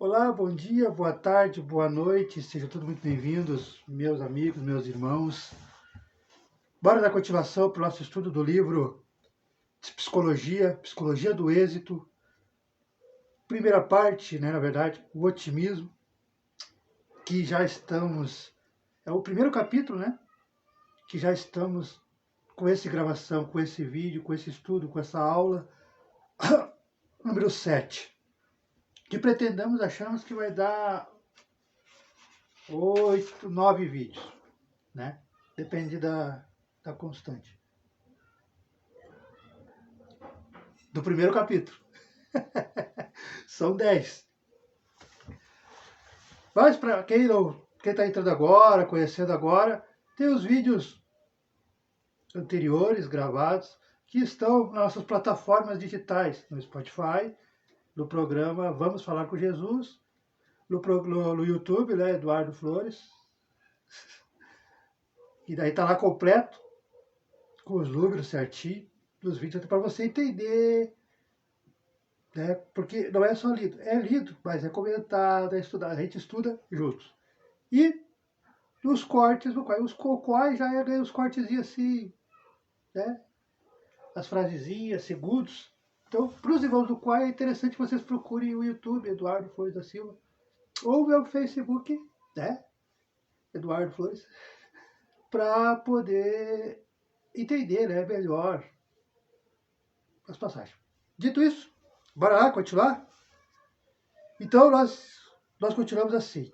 Olá, bom dia, boa tarde, boa noite, sejam todos muito bem-vindos, meus amigos, meus irmãos. Bora dar continuação para o nosso estudo do livro de Psicologia, Psicologia do Êxito. Primeira parte, né, na verdade, o otimismo, que já estamos... É o primeiro capítulo, né, que já estamos com essa gravação, com esse vídeo, com esse estudo, com essa aula, número 7, que achamos que vai dar 8, 9 vídeos, né? Depende da constante. Do primeiro capítulo. São 10. Mas para quem está entrando agora, conhecendo agora, tem os vídeos anteriores gravados que estão nas nossas plataformas digitais, no Spotify, no programa Vamos Falar com Jesus, no YouTube, né, Eduardo Flores. E daí está lá completo, com os números certinho, dos vídeos, para você entender, né? Porque não é só lido, é lido, mas é comentado, é estudado, a gente estuda juntos. E nos cortes do Quai, os cocóis já ganham os cortezinhos assim, né? As frasezinhas, segundos. Então, para os irmãos do Quai, é interessante que vocês procurem o YouTube, Eduardo Flores da Silva, ou o meu Facebook, né? Eduardo Flores, para poder entender, né, melhor as passagens. Dito isso, bora lá continuar? Então, nós continuamos assim.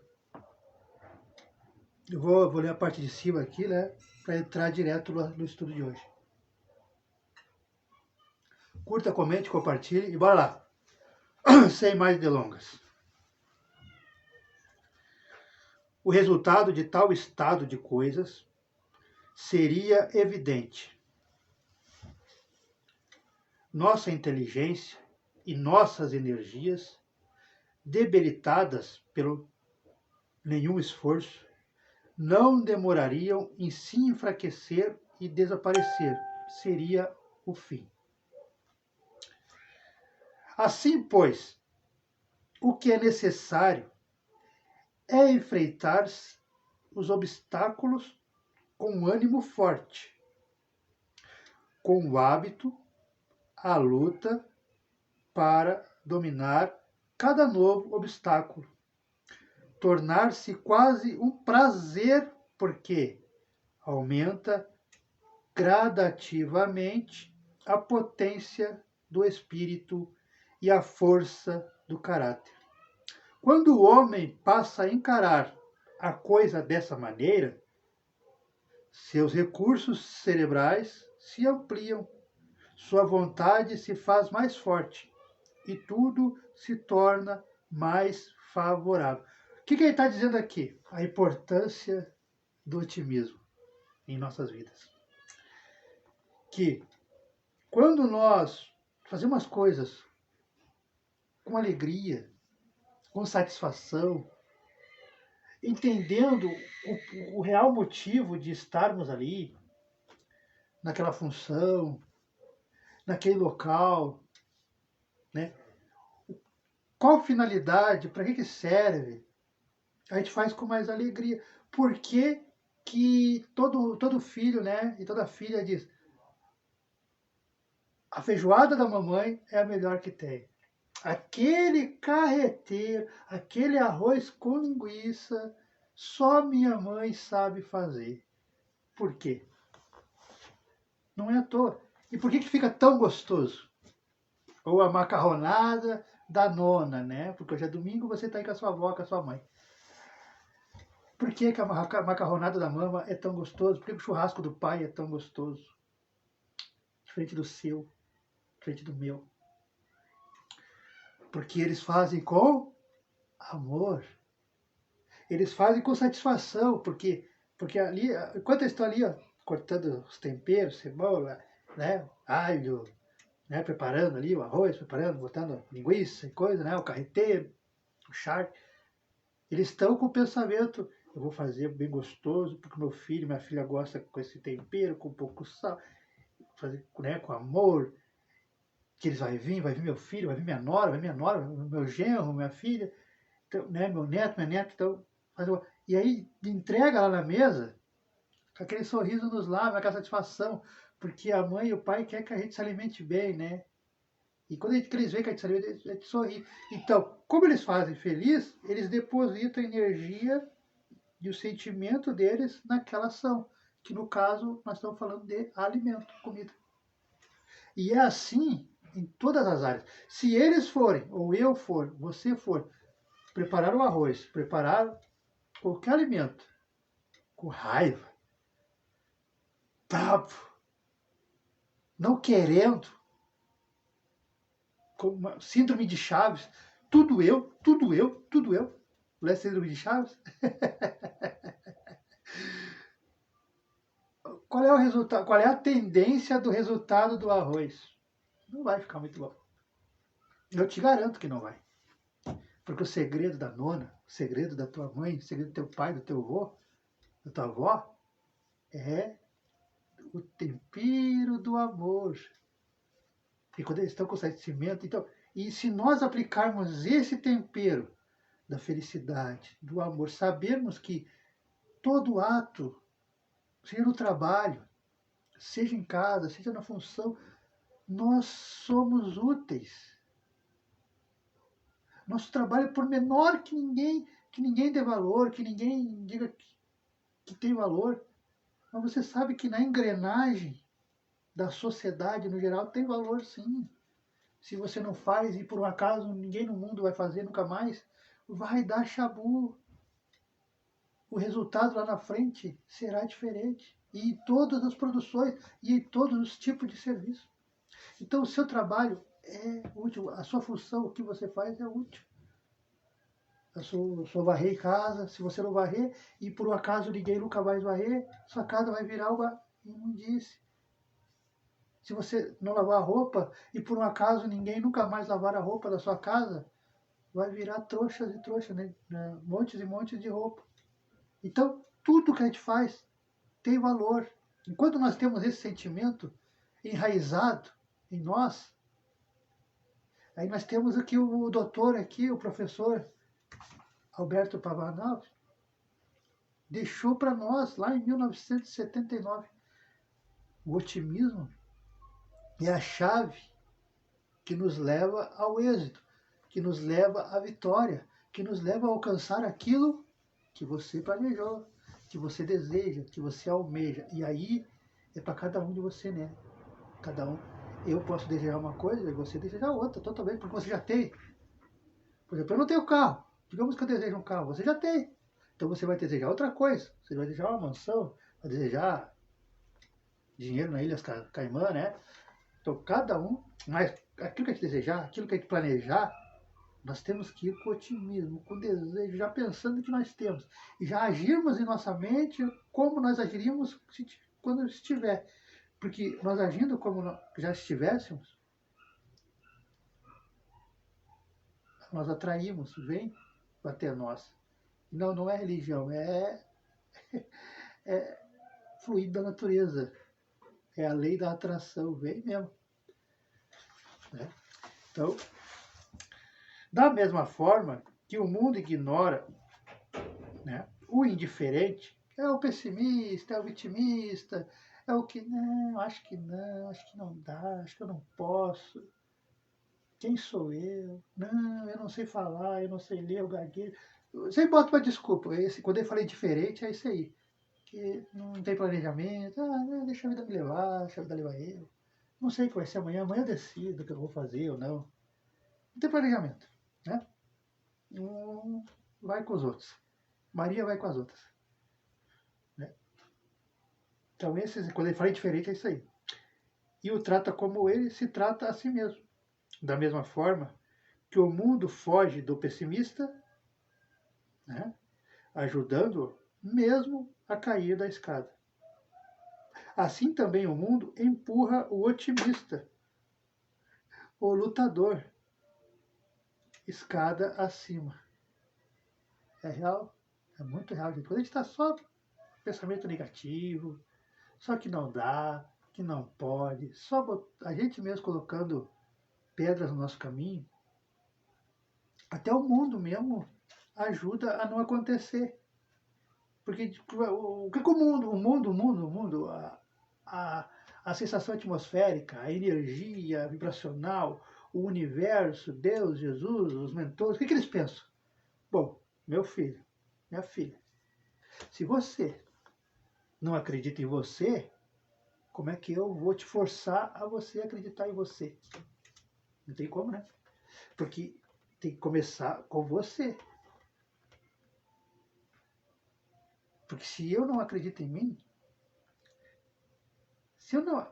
Eu vou ler a parte de cima aqui, né, para entrar direto no estudo de hoje. Curta, comente, compartilhe e bora lá. Sem mais delongas. O resultado de tal estado de coisas seria evidente. Nossa inteligência e nossas energias, debilitadas pelo nenhum esforço, não demorariam em se enfraquecer e desaparecer. Seria o fim. Assim, pois, o que é necessário é enfrentar os obstáculos com ânimo forte, com o hábito, a luta para dominar cada novo obstáculo, tornar-se quase um prazer, porque aumenta gradativamente a potência do espírito e a força do caráter. Quando o homem passa a encarar a coisa dessa maneira, seus recursos cerebrais se ampliam, sua vontade se faz mais forte e tudo se torna mais favorável. O que ele está dizendo aqui? A importância do otimismo em nossas vidas. Que quando nós fazemos as coisas com alegria, com satisfação, entendendo o real motivo de estarmos ali, naquela função, naquele local, né? Qual finalidade, para que serve? A gente faz com mais alegria. Por que todo filho, né, e toda filha diz: a feijoada da mamãe é a melhor que tem. Aquele carreteiro, aquele arroz com linguiça, só minha mãe sabe fazer. Por quê? Não é à toa. E por que fica tão gostoso? Ou a macarronada da nona, né? Porque hoje é domingo, você está aí com a sua avó, com a sua mãe. Por que a macarronada da mama é tão gostoso? Por que o churrasco do pai é tão gostoso? Diferente do seu, diferente do meu. Porque eles fazem com amor. Eles fazem com satisfação, porque ali, enquanto eles estão ali, ó, cortando os temperos, cebola, né, alho, né, preparando ali o arroz, preparando, botando linguiça e coisa, né, o carreteiro, o charque, eles estão com o pensamento: eu vou fazer bem gostoso, porque meu filho, minha filha gosta com esse tempero, com pouco sal, fazer, né, com amor, que eles vai vir meu filho, vai vir minha nora, meu genro, minha filha, então, né, meu neto, minha neta, então, e aí entrega lá na mesa, com aquele sorriso nos lábios, aquela satisfação, porque a mãe e o pai querem que a gente se alimente bem, né? E quando eles veem que a gente se alimenta, a gente sorri. Então, como eles fazem feliz, eles depositam a energia e o sentimento deles naquela ação, que no caso nós estamos falando de alimento, comida. E é assim em todas as áreas. Se eles forem, ou eu for, você for, preparar o arroz, preparar qualquer alimento com raiva, bravo, não querendo, com uma síndrome de Chaves, tudo eu, tudo eu, tudo eu. Não é síndrome de Chaves? Qual é o resultado? Qual é a tendência do resultado do arroz? Não vai ficar muito bom. Eu te garanto que não vai. Porque o segredo da nona, o segredo da tua mãe, o segredo do teu pai, do teu avô, da tua avó, é o tempero do amor. E quando eles estão com sentimento, então, e se nós aplicarmos esse tempero da felicidade, do amor, sabermos que todo ato, seja no trabalho, seja em casa, seja na função, nós somos úteis. Nosso trabalho, por menor que ninguém dê valor, que ninguém diga que tem valor, mas você sabe que na engrenagem da sociedade no geral tem valor sim. Se você não faz e por um acaso ninguém no mundo vai fazer nunca mais, vai dar chabu. O resultado lá na frente será diferente. E em todas as produções e em todos os tipos de serviço. Então o seu trabalho é útil, a sua função, o que você faz é útil. A sua varrer em casa, se você não varrer e por um acaso ninguém nunca mais varrer, sua casa vai virar uma imundície. Se você não lavar a roupa e por um acaso ninguém nunca mais lavar a roupa da sua casa, vai virar trouxas e trouxas, né? Montes e montes de roupa. Então, tudo que a gente faz tem valor. Enquanto nós temos esse sentimento enraizado em nós, aí nós temos aqui o doutor, aqui, o professor Alberto Pavanal, deixou para nós, lá em 1979, o otimismo é a chave que nos leva ao êxito, que nos leva à vitória, que nos leva a alcançar aquilo que você planejou, que você deseja, que você almeja. E aí é para cada um de você, né? Cada um. Eu posso desejar uma coisa e você desejar outra, totalmente, porque você já tem. Por exemplo, eu não tenho carro. Digamos que eu desejo um carro, você já tem. Então você vai desejar outra coisa. Você vai desejar uma mansão, vai desejar dinheiro na Ilhas Caimã, né? Então cada um, mas aquilo que a gente desejar, aquilo que a gente planejar, nós temos que ir com otimismo, com desejo, já pensando que nós temos. E já agirmos em nossa mente como nós agiríamos quando estiver. Porque nós agindo como já estivéssemos, nós atraímos, vem até nós. Não, não é religião, é fluido da natureza. É a lei da atração, vem mesmo. Né? Então, da mesma forma que o mundo ignora, né, o indiferente, é o pessimista, é o vitimista, é o que, não, acho que não dá, acho que eu não posso. Quem sou eu? Não, eu não sei falar, eu não sei ler, eu gaguejo. Sempre bota uma desculpa. Quando eu falei diferente, é isso aí. Que não tem planejamento, deixa a vida me levar, deixa a vida levar eu. Não sei o que vai ser amanhã, amanhã eu decido o que eu vou fazer ou não. Não tem planejamento, né? Um vai com os outros. Maria vai com as outras. Né? Então, quando ele fala diferente, é isso aí. E o trata como ele se trata a si mesmo. Da mesma forma que o mundo foge do pessimista, né? Ajudando-o mesmo a cair da escada. Assim também o mundo empurra o otimista, o lutador, escada acima. É real, é muito real. Quando a gente está só pensamento negativo, só que não dá, que não pode, só a gente mesmo colocando pedras no nosso caminho, até o mundo mesmo ajuda a não acontecer. Porque o que o mundo, a sensação atmosférica, a energia vibracional, o universo, Deus, Jesus, os mentores, o que eles pensam? Bom, meu filho, minha filha, se você não acredita em você, como é que eu vou te forçar a você acreditar em você? Não tem como, né? Porque tem que começar com você. Porque se eu não acredito em mim, se eu não,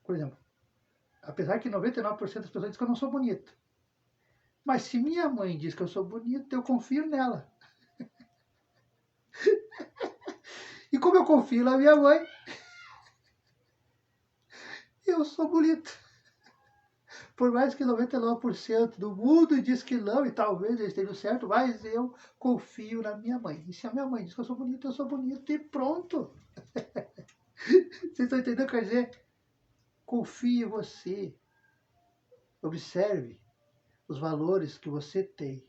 por exemplo, apesar que 99% das pessoas dizem que eu não sou bonito. Mas se minha mãe diz que eu sou bonito, eu confio nela. E como eu confio na minha mãe, eu sou bonito. Por mais que 99% do mundo diz que não, e talvez eu esteja certo, mas eu confio na minha mãe. E se a minha mãe diz que eu sou bonito e pronto. Vocês estão entendendo o que eu quero dizer? Confie em você. Observe os valores que você tem.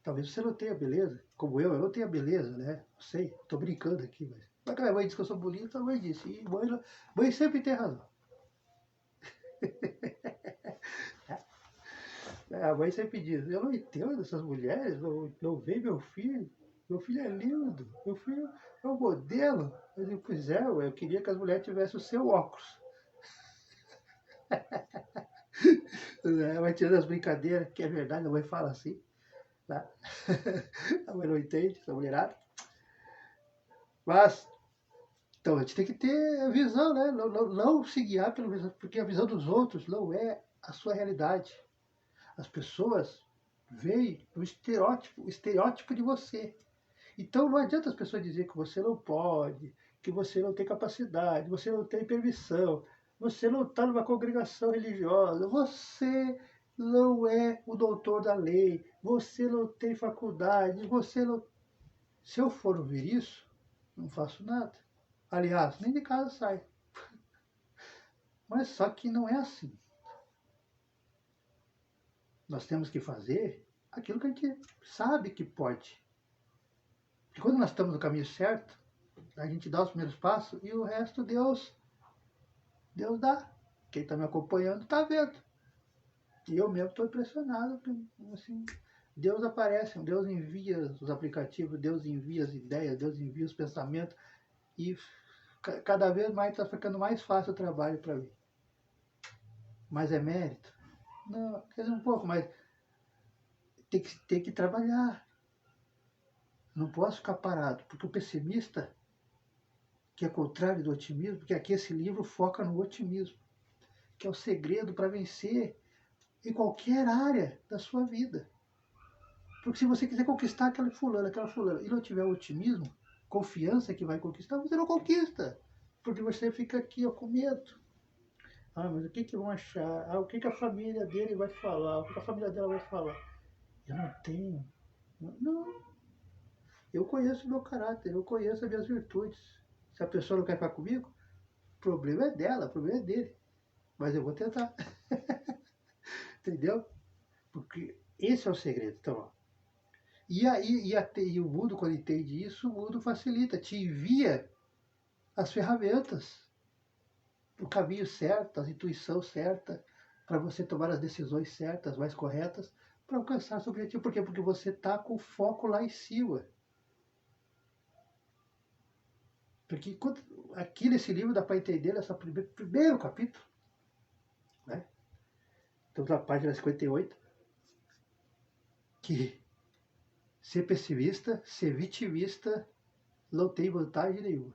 Talvez você não tenha beleza, como eu não tenho beleza, né? Não sei, estou brincando aqui, mas. Mas a minha mãe disse que eu sou bonito, a mãe disse. E mãe sempre tem razão. A mãe sempre diz, eu não entendo essas mulheres, não vejo meu filho é lindo, meu filho é um modelo. Eu digo, pois é, eu queria que as mulheres tivessem o seu óculos. Vai tirando as brincadeiras, que é verdade, a mãe fala assim. Tá? A mãe não entende, essa mulherada. Mas, então, a gente tem que ter visão, né? Não se guiar pela visão, porque a visão dos outros não é a sua realidade. As pessoas veem o estereótipo de você. Então não adianta as pessoas dizer que você não pode, que você não tem capacidade, você não tem permissão, você não está numa congregação religiosa, você não é o doutor da lei, você não tem faculdade, você não. Se eu for ouvir isso, não faço nada. Aliás, nem de casa sai. Mas só que não é assim. Nós temos que fazer aquilo que a gente sabe que pode. Porque quando nós estamos no caminho certo, a gente dá os primeiros passos e o resto Deus dá. Quem está me acompanhando está vendo. E eu mesmo estou impressionado. Assim, Deus aparece, Deus envia os aplicativos, Deus envia as ideias, Deus envia os pensamentos. E cada vez mais está ficando mais fácil o trabalho para mim. Mas é mérito? Não, quer dizer, um pouco, mas tem que trabalhar. Não posso ficar parado, porque o pessimista, que é contrário do otimismo, porque aqui esse livro foca no otimismo, que é o segredo para vencer em qualquer área da sua vida. Porque se você quiser conquistar aquela fulana, e não tiver otimismo, confiança que vai conquistar, você não conquista. Porque você fica aqui ó, com medo. Ah, mas o que vão achar? Ah, o que a família dele vai falar? O que a família dela vai falar? Eu não tenho. Não. Eu conheço o meu caráter, eu conheço as minhas virtudes. Se a pessoa não quer ficar comigo, o problema é dela, o problema é dele. Mas eu vou tentar. Entendeu? Porque esse é o segredo. Então, ó. E o mundo, quando entende isso, o mundo facilita, te envia as ferramentas, o caminho certo, a intuição certa, para você tomar as decisões certas, mais corretas, para alcançar seu objetivo. Por quê? Porque você está com o foco lá em cima. Porque aqui nesse livro dá para entender esse primeiro capítulo, né? Estamos na página 58, que ser pessimista, ser vitimista, não tem vantagem nenhuma.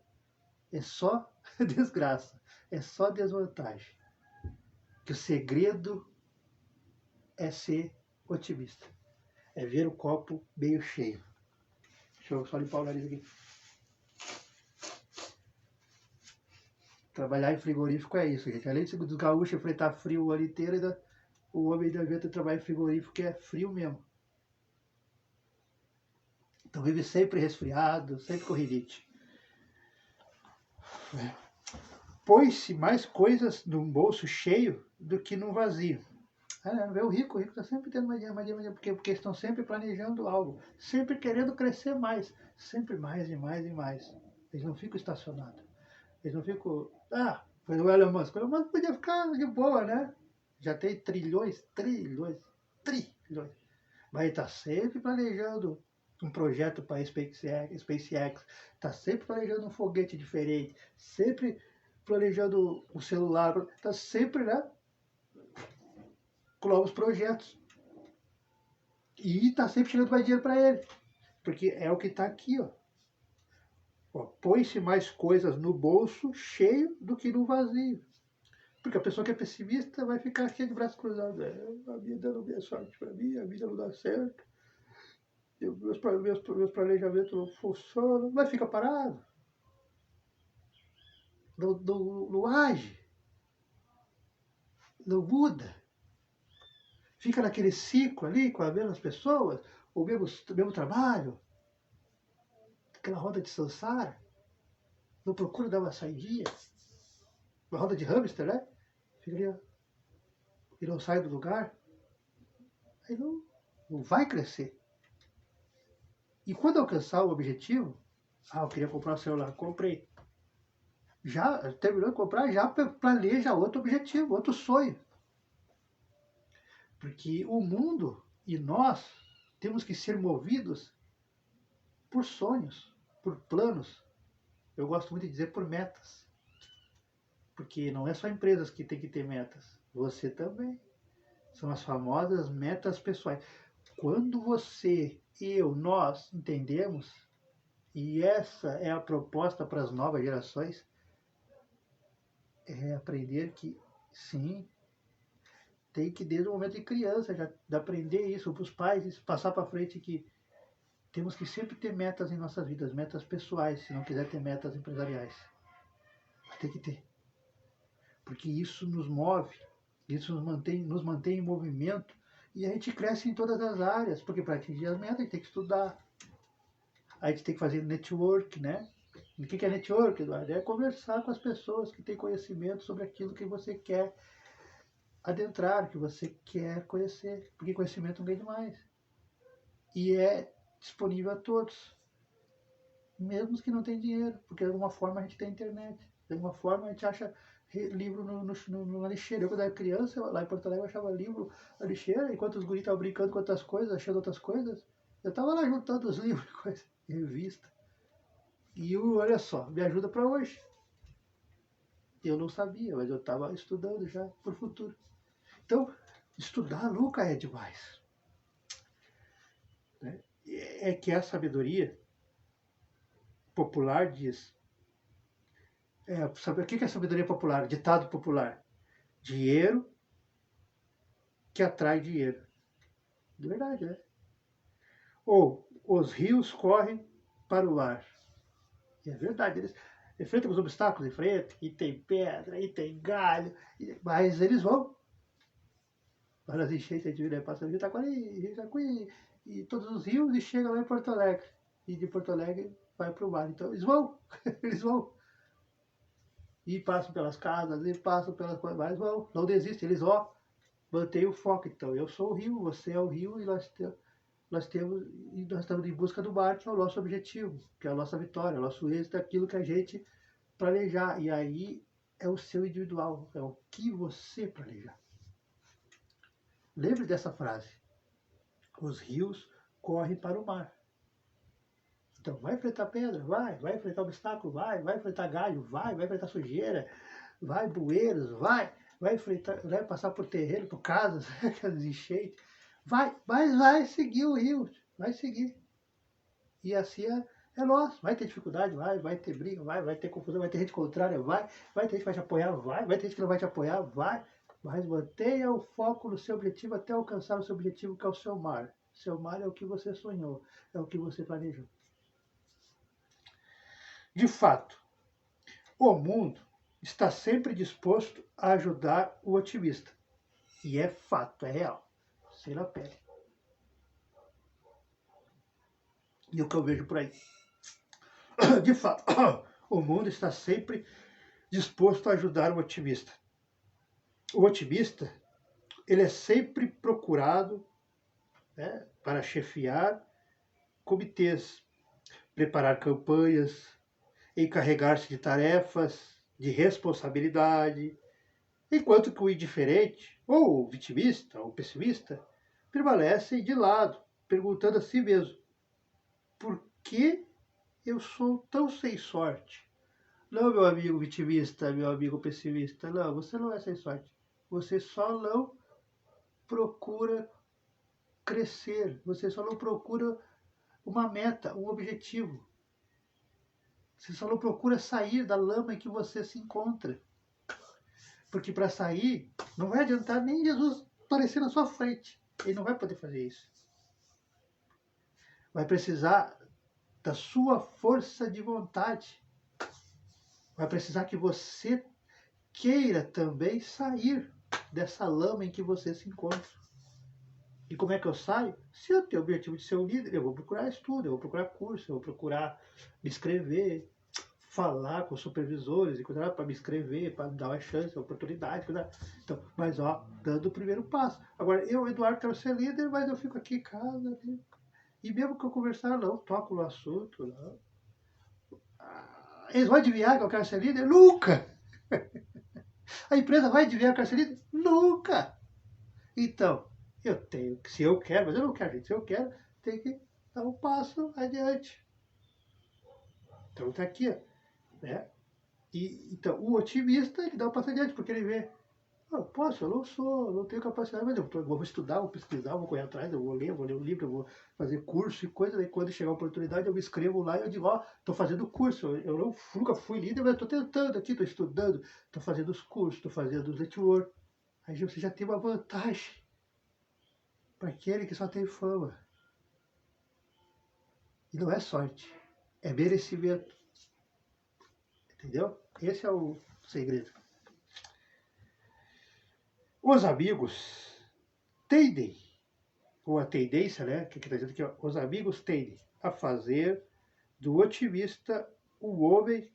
É só desgraça, é só desvantagem. Que o segredo é ser otimista, é ver o copo meio cheio. Deixa eu só limpar o nariz aqui. Trabalhar em frigorífico é isso, gente. Além dos gaúchos enfrentar frio o ano inteiro, ainda, o homem ainda aguenta trabalhar em frigorífico, que é frio mesmo. Então vive sempre resfriado, sempre com rinite. Põe-se mais coisas num bolso cheio do que num vazio. Não vê o rico está sempre tendo mais dinheiro, porque estão sempre planejando algo, sempre querendo crescer mais, sempre mais e mais e mais. Eles não ficam estacionados. Eles não ficam. Foi o Elon Musk. O Elon Musk podia ficar de boa, né? Já tem trilhões, trilhões, trilhões. Mas ele está sempre planejando um projeto para a SpaceX, está sempre planejando um foguete diferente, sempre planejando um celular, está sempre, né? Com novos projetos. E está sempre chegando mais dinheiro para ele. Porque é o que está aqui, ó. Põe-se mais coisas no bolso cheio do que no vazio. Porque a pessoa que é pessimista vai ficar cheia de braços cruzados. A vida não é sorte para mim, a vida não dá certo. Meus planejamentos não funcionam. Vai ficar parado. Não age. Não muda. Fica naquele ciclo ali com as mesmas pessoas, o mesmo trabalho. Aquela roda de samsara. Não procura dar uma saidinha. Uma roda de hamster, né? Fica ali, ó, e não sai do lugar. Aí não vai crescer. E quando alcançar o objetivo, eu queria comprar um celular, comprei. Já terminou de comprar, já planeja outro objetivo, outro sonho. Porque o mundo e nós temos que ser movidos por sonhos, por planos. Eu gosto muito de dizer por metas. Porque não é só empresas que tem que ter metas, você também. São as famosas metas pessoais. Quando você, eu, nós entendemos, e essa é a proposta para as novas gerações, é aprender que, sim, tem que, desde o momento de criança, já de aprender isso para os pais, passar para frente que temos que sempre ter metas em nossas vidas, metas pessoais, se não quiser ter metas empresariais. Tem que ter. Porque isso nos move, isso nos mantém em movimento e a gente cresce em todas as áreas, porque para atingir as metas a gente tem que estudar, a gente tem que fazer network, né? E o que é network, Eduardo? É conversar com as pessoas que têm conhecimento sobre aquilo que você quer adentrar, que você quer conhecer, porque conhecimento não ganha demais. E é disponível a todos, mesmo que não tenham dinheiro, porque de alguma forma a gente tem internet, de alguma forma a gente acha livro na lixeira. Eu, quando era criança, lá em Porto Alegre, eu achava livro na lixeira, enquanto os guris estavam brincando com outras coisas, achando outras coisas, eu estava lá juntando os livros, coisa, revista. E olha só, me ajuda para hoje. Eu não sabia, mas eu estava estudando já para o futuro. Então, estudar nunca é demais. Né? É que a sabedoria popular diz. Sabe o que é sabedoria popular? Ditado popular. Dinheiro que atrai dinheiro. De verdade, né? Ou os rios correm para o mar. E é verdade, eles enfrentam os obstáculos, enfrentam, e tem pedra, e tem galho, mas eles vão. Para as enchentes, a gente vira, passa o Rio Itaquari e todos os rios e chega lá em Porto Alegre. E de Porto Alegre vai para o mar. Então eles vão, eles vão. E passam pelas casas, e passam pelas coisas, mas vão, não desistem, eles vão, mantêm o foco. Então eu sou o rio, você é o rio e nós estamos em busca do mar, que é o nosso objetivo, que é a nossa vitória, o nosso êxito, é aquilo que a gente planejar. E aí é o seu individual, é o que você planejar. Lembre dessa frase. Os rios correm para o mar. Então, vai enfrentar pedra? Vai enfrentar obstáculo? Vai enfrentar galho? Vai enfrentar sujeira? Vai bueiros? Vai enfrentar, vai passar por terreno, por casas, aquelas enchentes. Mas vai seguir o rio, vai seguir. E assim é nosso. Vai ter dificuldade? Vai ter briga? Vai ter confusão? Vai ter gente contrária? Vai ter gente que vai te apoiar? Vai ter gente que não vai te apoiar? Mas mantenha o foco no seu objetivo até alcançar o seu objetivo, que é o seu mar. Seu mar é o que você sonhou, é o que você planejou. De fato, o mundo está sempre disposto a ajudar o otimista. E é fato, é real. Sei na pele. E o que eu vejo por aí. De fato, o mundo está sempre disposto a ajudar o otimista. O otimista ele é sempre procurado, né, para chefiar comitês, preparar campanhas, encarregar-se de tarefas de responsabilidade, enquanto que o indiferente, ou o vitimista, ou pessimista, permanecem de lado, perguntando a si mesmo: por que eu sou tão sem sorte? Não, meu amigo vitimista, meu amigo pessimista, não, você não é sem sorte. Você só não procura crescer, você só não procura uma meta, um objetivo. Você só não procura sair da lama em que você se encontra. Porque para sair, não vai adiantar nem Jesus aparecer na sua frente. Ele não vai poder fazer isso. Vai precisar da sua força de vontade. Vai precisar que você queira também sair dessa lama em que você se encontra. E como é que eu saio? Se eu tenho o objetivo de ser um líder, eu vou procurar estudo, eu vou procurar curso, eu vou procurar me inscrever, falar com supervisores, para me inscrever, para dar uma chance, uma oportunidade. Então, mas dando o primeiro passo. Agora, eu, Eduardo, quero ser líder, mas eu fico aqui em casa. E mesmo que eu conversar, não, toco no assunto, não. Eles vão adivinhar que eu quero ser líder? Nunca! A empresa vai adivinhar que eu quero ser líder? Nunca! Então, eu tenho que, se eu quero, mas eu não quero, gente, se eu quero, tem que dar um passo adiante. Então tá aqui, né? Então, o otimista, ele dá um passo adiante, porque ele vê, eu não sou, não tenho capacidade, mas eu vou estudar, vou pesquisar, vou correr atrás, eu vou ler um livro, eu vou fazer curso e coisa, daí quando chegar a oportunidade eu me inscrevo lá e eu digo, estou fazendo curso, eu nunca fui líder, mas estou tentando aqui, estou estudando, estou fazendo os cursos, estou fazendo os network. Aí você já tem uma vantagem para aquele que só tem fama. E não é sorte, é merecimento. Entendeu? Esse é o segredo. Os amigos tendem, ou a tendência, né? Que está dizendo aqui, os amigos tendem a fazer do otimista um homem,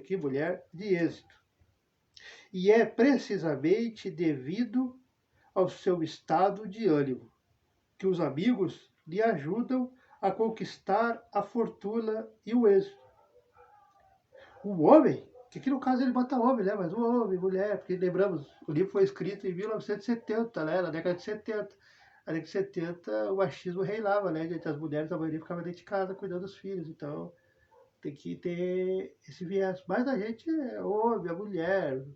que mulher, de êxito. E é precisamente devido ao seu estado de ânimo que os amigos lhe ajudam a conquistar a fortuna e o êxito. O homem, que aqui no caso ele bota homem, né? Mas o homem, mulher, porque lembramos, o livro foi escrito em 1970, né? Na década de 70. Na década de 70 o machismo reinava, né? Entre as mulheres, a maioria ficava dentro de casa cuidando dos filhos. Então tem que ter esse viés. Mas a gente é homem, a mulher,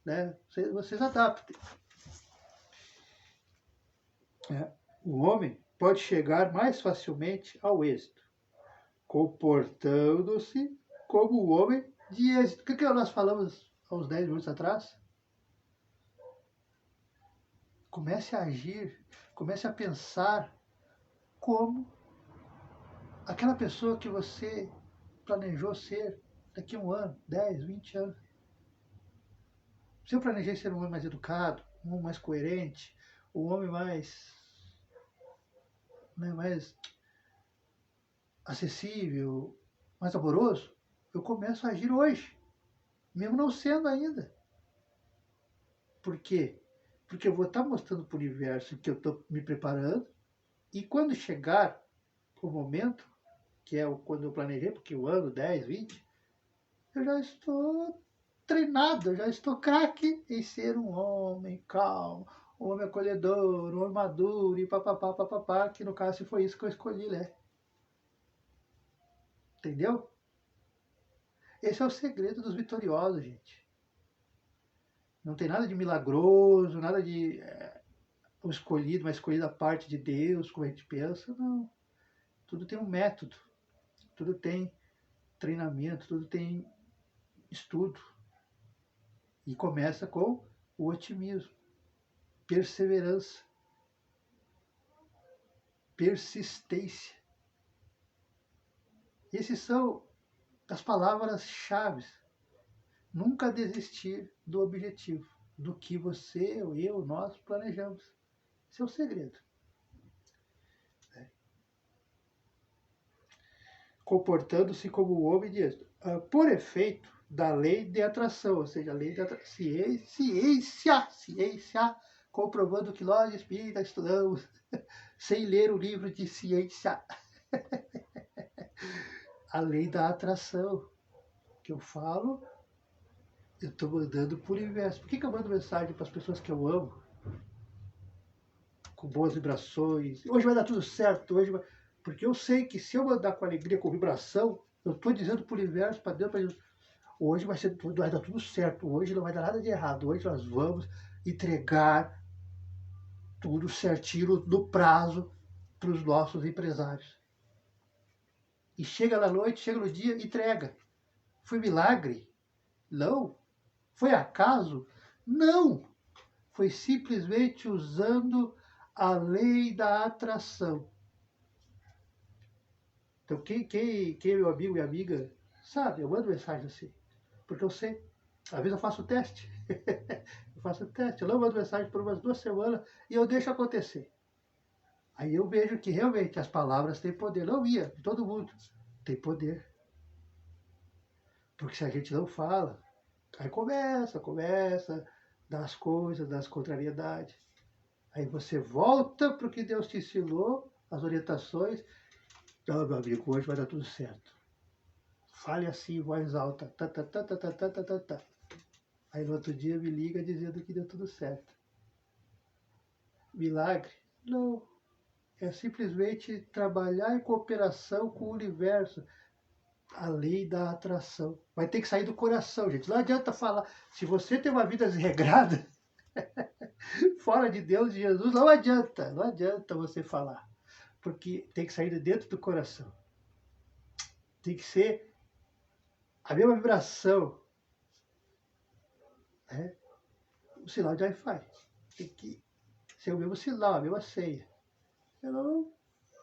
né? Vocês adaptem. O homem pode chegar mais facilmente ao êxito, comportando-se como o homem de êxito. O que nós falamos há uns 10 minutos atrás? Comece a agir, comece a pensar como aquela pessoa que você planejou ser daqui a 1 ano, 10, 20 anos. Se eu planejei ser um homem mais educado, um homem mais coerente, um homem mais acessível, mais amoroso, eu começo a agir hoje, mesmo não sendo ainda. Por quê? Porque eu vou estar mostrando para o universo que eu estou me preparando, e quando chegar o momento, que é quando eu planejei, porque o ano 10, 20, eu já estou treinado, eu já estou craque em ser um homem calmo, um homem acolhedor, um homem maduro, e papapá, que no caso foi isso que eu escolhi, né? Entendeu? Esse é o segredo dos vitoriosos, gente. Não tem nada de milagroso, nada de o escolhido, uma escolhida parte de Deus, como a gente pensa, não. Tudo tem um método, tudo tem treinamento, tudo tem estudo. E começa com o otimismo, perseverança, persistência. Esses são as palavras-chave. Nunca desistir do objetivo, do que você, eu, nós planejamos. Esse é o segredo. Comportando-se como o homem de êxito, por efeito da lei de atração, ou seja, a lei da ciência comprovando que nós espíritas estudamos sem ler o livro de ciência. A lei da atração que eu falo, eu estou mandando por universo. Por que eu mando mensagem para as pessoas que eu amo? Com boas vibrações. Hoje vai dar tudo certo. Porque eu sei que se eu mandar com alegria, com vibração, eu estou dizendo para o universo, para Deus, para Jesus, hoje vai dar tudo certo. Hoje não vai dar nada de errado. Hoje nós vamos entregar tudo certinho no prazo para os nossos empresários. E chega na noite, chega no dia, entrega. Foi milagre? Não. Foi acaso? Não. Foi simplesmente usando a lei da atração. Então, quem é meu amigo e amiga, sabe, eu mando mensagem assim. Porque eu sei. Às vezes eu faço teste. Eu faço teste. Eu não mando mensagem por umas 2 semanas e eu deixo acontecer. Aí eu vejo que realmente as palavras têm poder. Não ia, de todo mundo. Tem poder. Porque se a gente não fala, aí começa das coisas, das contrariedades. Aí você volta para o que Deus te ensinou, as orientações. Não, meu amigo, hoje vai dar tudo certo. Fale assim em voz alta. Tá, tá, tá, tá, tá, tá, tá, tá, tá. Aí no outro dia me liga dizendo que deu tudo certo. Milagre? Não. É simplesmente trabalhar em cooperação com o universo. A lei da atração. Vai ter que sair do coração, gente. Não adianta falar. Se você tem uma vida desregrada, fora de Deus e Jesus, não adianta. Não adianta você falar. Porque tem que sair de dentro do coração. Tem que ser a mesma vibração. Né? O sinal de Wi-Fi. Tem que ser o mesmo sinal, a mesma senha. Senão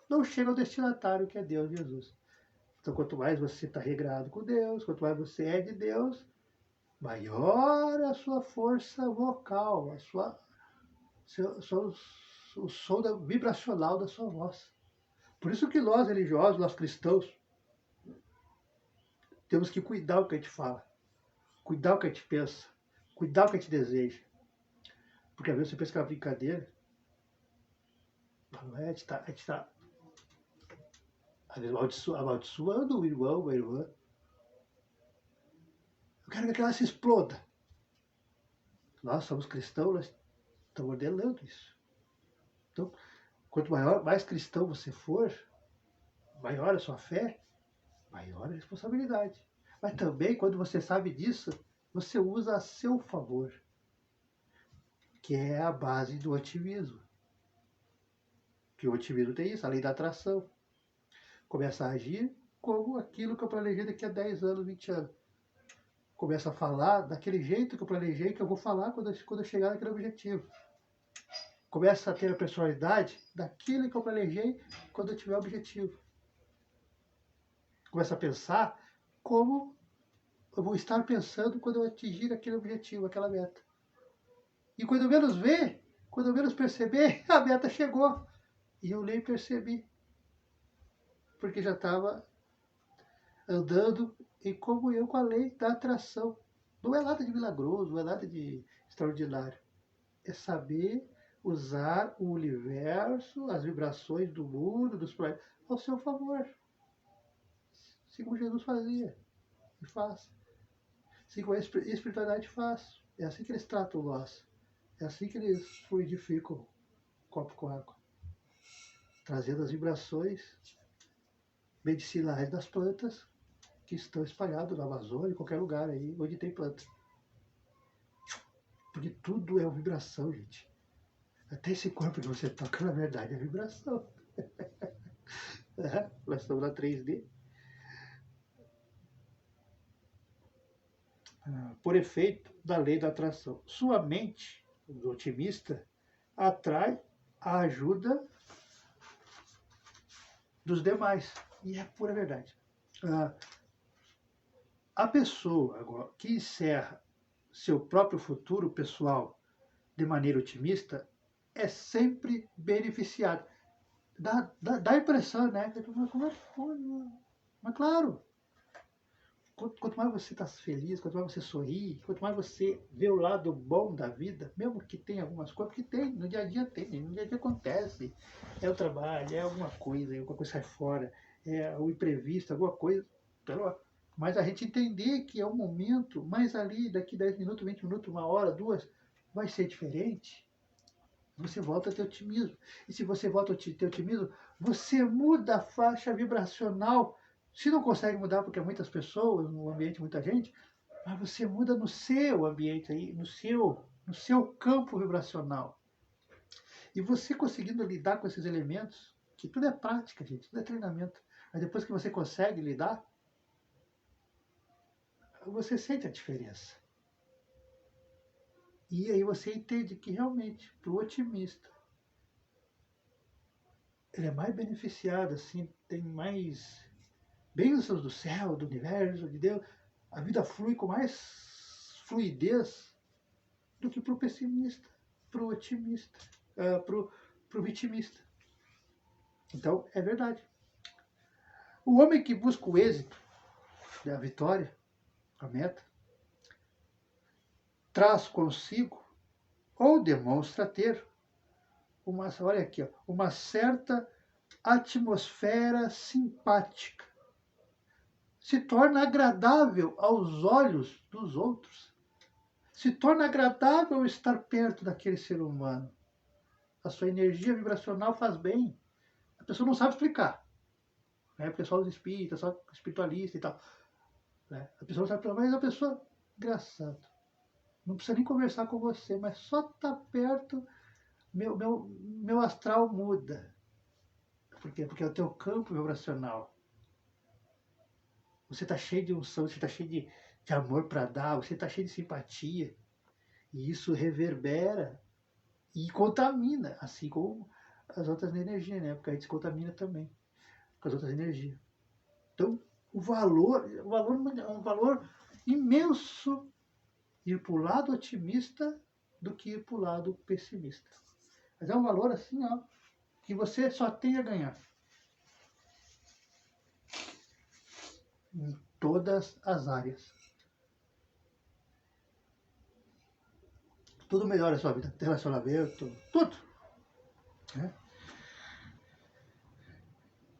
não chega ao destinatário que é Deus e Jesus. Então, quanto mais você está regrado com Deus, quanto mais você é de Deus, maior a sua força vocal, o som vibracional da sua voz. Por isso que nós religiosos, nós cristãos, temos que cuidar o que a gente fala, cuidar o que a gente pensa, cuidar o que a gente deseja. Porque às vezes você pensa que é uma brincadeira, mas não é, a gente está às vezes amaldiçoando o irmão, ou a irmã. Eu quero que aquela se exploda. Nós somos cristãos, nós estamos ordenando isso. Então, quanto mais cristão você for, maior a sua fé, maior a responsabilidade. Mas também, quando você sabe disso, você usa a seu favor, que é a base do otimismo. Que o otimismo tem isso, a lei da atração. Começa a agir como aquilo que eu planejei daqui a 10 anos, 20 anos. Começa a falar daquele jeito que eu planejei, que eu vou falar quando eu chegar naquele objetivo. Começa a ter a personalidade daquilo que eu planejei quando eu tiver o objetivo. Começa a pensar como eu vou estar pensando quando eu atingir aquele objetivo, aquela meta. E quando eu menos ver, quando eu menos perceber, a meta chegou. E eu nem percebi. Porque já estava andando em comunhão com a lei da atração. Não é nada de milagroso, não é nada de extraordinário. É saber usar o universo, as vibrações do mundo, dos planetas, ao seu favor. Assim como Jesus fazia e faz. Assim como a espiritualidade faz. É assim que eles tratam nós. É assim que eles fluidificam o copo com água. Trazendo as vibrações medicinais das plantas que estão espalhadas na Amazônia, em qualquer lugar aí onde tem planta. Porque tudo é uma vibração, gente. Até esse corpo que você toca, na verdade, é vibração. Nós estamos na 3D. Por efeito da lei da atração. Sua mente, o otimista, atrai a ajuda dos demais. E é pura verdade. A pessoa agora, que encerra seu próprio futuro pessoal de maneira otimista é sempre beneficiada. Dá a impressão, né? Mas claro, Quanto mais você está feliz, quanto mais você sorri, quanto mais você vê o lado bom da vida, mesmo que tenha algumas coisas, porque tem, no dia a dia tem, no dia a dia acontece. É o trabalho, é alguma coisa sai fora, é o imprevisto, alguma coisa. Mas a gente entender que é um momento, mas ali, daqui 10 minutos, 20 minutos, uma hora, duas, vai ser diferente. Você volta a ter otimismo. E se você volta a ter otimismo, você muda a faixa vibracional. Se não consegue mudar, porque é muitas pessoas, no ambiente, muita gente, mas você muda no seu ambiente aí, no seu campo vibracional. E você conseguindo lidar com esses elementos, que tudo é prática, gente, tudo é treinamento. Mas depois que você consegue lidar, você sente a diferença. E aí você entende que realmente, para o otimista, ele é mais beneficiado, assim, tem mais bênçãos do céu, do universo, de Deus. A vida flui com mais fluidez do que para o pessimista, para o otimista, para o vitimista. Então, é verdade. O homem que busca o êxito, a vitória, a meta, traz consigo ou demonstra ter olha aqui, ó, uma certa atmosfera simpática. Se torna agradável aos olhos dos outros. Se torna agradável estar perto daquele ser humano. A sua energia vibracional faz bem. A pessoa não sabe explicar. Né? O pessoal dos espíritas, só espiritualista e tal. Né? A pessoa não sabe explicar, mas a pessoa, engraçado. Não precisa nem conversar com você, mas só estar perto, meu astral muda. Por quê? Porque é o teu campo vibracional. Você está cheio de unção, você está cheio de amor para dar, você está cheio de simpatia. E isso reverbera e contamina, assim como as outras energias, né? Porque a gente se contamina também com as outras energias. Então, o valor é um valor imenso ir para o lado otimista do que ir para o lado pessimista. Mas é um valor assim, ó, que você só tem a ganhar. Em todas as áreas. Tudo melhora a sua vida, relacionamento, tudo. Né?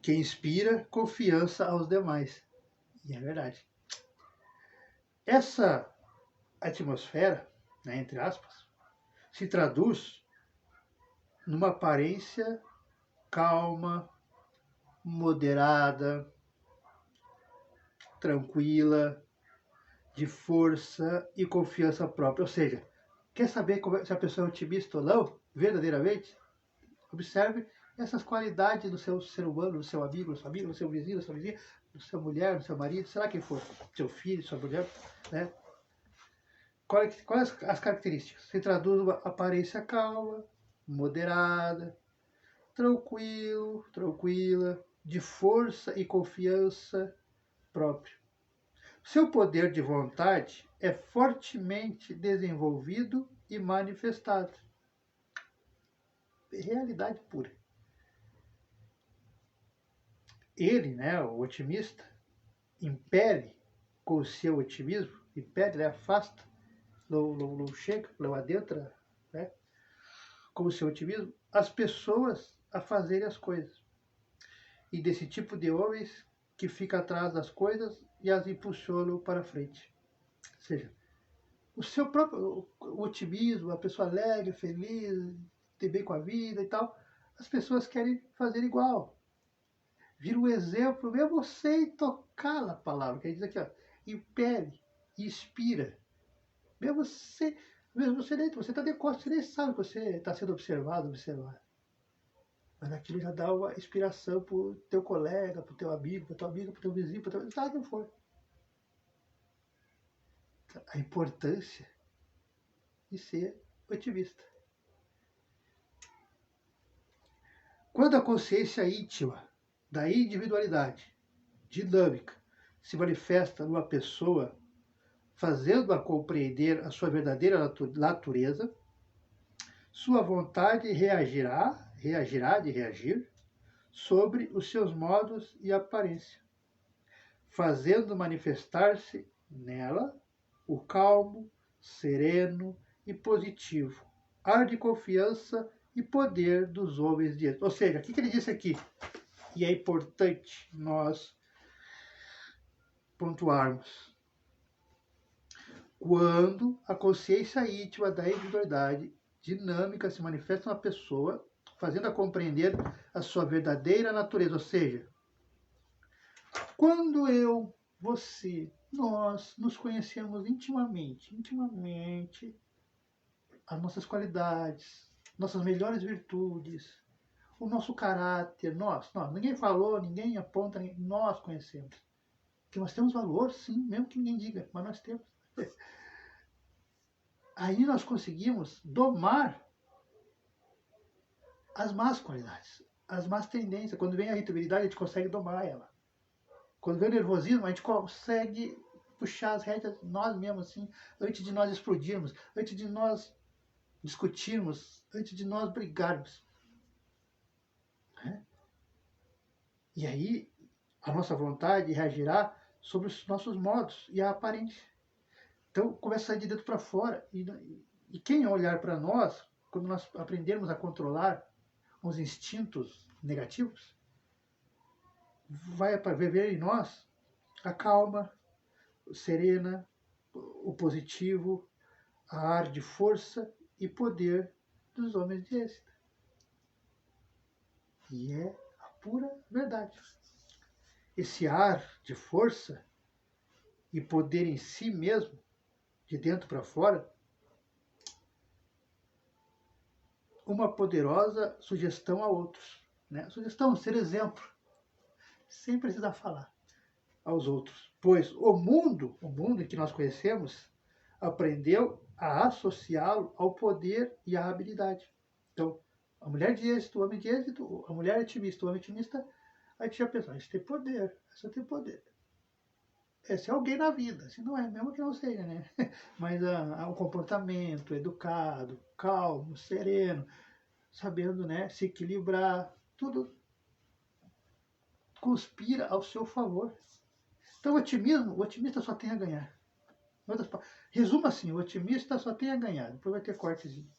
Que inspira confiança aos demais. E é verdade. Essa atmosfera, né, entre aspas, se traduz numa aparência calma, moderada, tranquila, de força e confiança própria. Ou seja, quer saber se a pessoa é otimista ou não, verdadeiramente? Observe essas qualidades do seu ser humano, do seu amigo, do seu amigo, do seu vizinho, da sua vizinha, da sua mulher, do seu marido, será quem for, seu filho, sua mulher, né? Quais as características? Se traduz uma aparência calma, moderada, tranquilo, tranquila, de força e confiança própria. Seu poder de vontade é fortemente desenvolvido e manifestado. Realidade pura. Ele, né, o otimista, impele com o seu otimismo, impele, né, afasta, não chega, não adentra, né, com o seu otimismo, as pessoas a fazerem as coisas. E desse tipo de homens que fica atrás das coisas e as impulsionam para frente. Ou seja, o seu próprio otimismo, a pessoa alegre, feliz, ter bem com a vida e tal, as pessoas querem fazer igual. Vira um exemplo, mesmo sem tocar na palavra, que diz aqui, ó, impele, inspira. Mesmo você está de costas, você nem sabe que você está sendo observado. Mas aquilo já dá uma inspiração para o teu colega, para o teu amigo, para o teu amigo, para o teu vizinho, para o teu... sabe quem for. A importância de ser otimista. Quando a consciência íntima da individualidade dinâmica se manifesta numa pessoa, fazendo-a compreender a sua verdadeira natureza, sua vontade reagirá de reagir sobre os seus modos e aparência. fazendo manifestar-se nela o calmo, sereno e positivo, ar de confiança e poder dos homens de êxito. Ou seja, o que ele disse aqui? E é importante nós pontuarmos. Quando a consciência íntima da individualidade dinâmica se manifesta na pessoa, fazendo-a compreender a sua verdadeira natureza, ou seja, quando eu, você, nós nos conhecemos intimamente, as nossas qualidades, nossas melhores virtudes, o nosso caráter, nós, ninguém falou, ninguém aponta, nós conhecemos. Que nós temos valor, sim, mesmo que ninguém diga, mas nós temos. Aí nós conseguimos domar as más qualidades, as más tendências. Quando vem a irritabilidade, a gente consegue domar ela. Quando vem o nervosismo, a gente consegue puxar as rédeas nós mesmos, assim, antes de nós explodirmos, antes de nós discutirmos, antes de nós brigarmos. E aí, a nossa vontade reagirá sobre os nossos modos e a aparência. Então, começa a sair de dentro para fora. E quem olhar para nós, quando nós aprendermos a controlar os instintos negativos, vai ver em nós a calma, serena, o positivo, a ar de força e poder dos homens de êxito. E é a pura verdade. Esse ar de força e poder em si mesmo, de dentro para fora, uma poderosa sugestão a outros. Né? Sugestão, ser exemplo, sem precisar falar aos outros. Pois o mundo em que nós conhecemos, aprendeu a associá-lo ao poder e à habilidade. Então, a mulher de êxito, o homem de êxito, a mulher otimista, o homem otimista, a gente já pensa, a gente tem poder, essa tem poder. Esse é alguém na vida, se não é, mesmo que não seja, né? Mas o comportamento educado, calmo, sereno, sabendo, né, se equilibrar, tudo conspira ao seu favor. Então o otimista só tem a ganhar. Resumo assim, o otimista só tem a ganhar, depois vai ter cortezinho.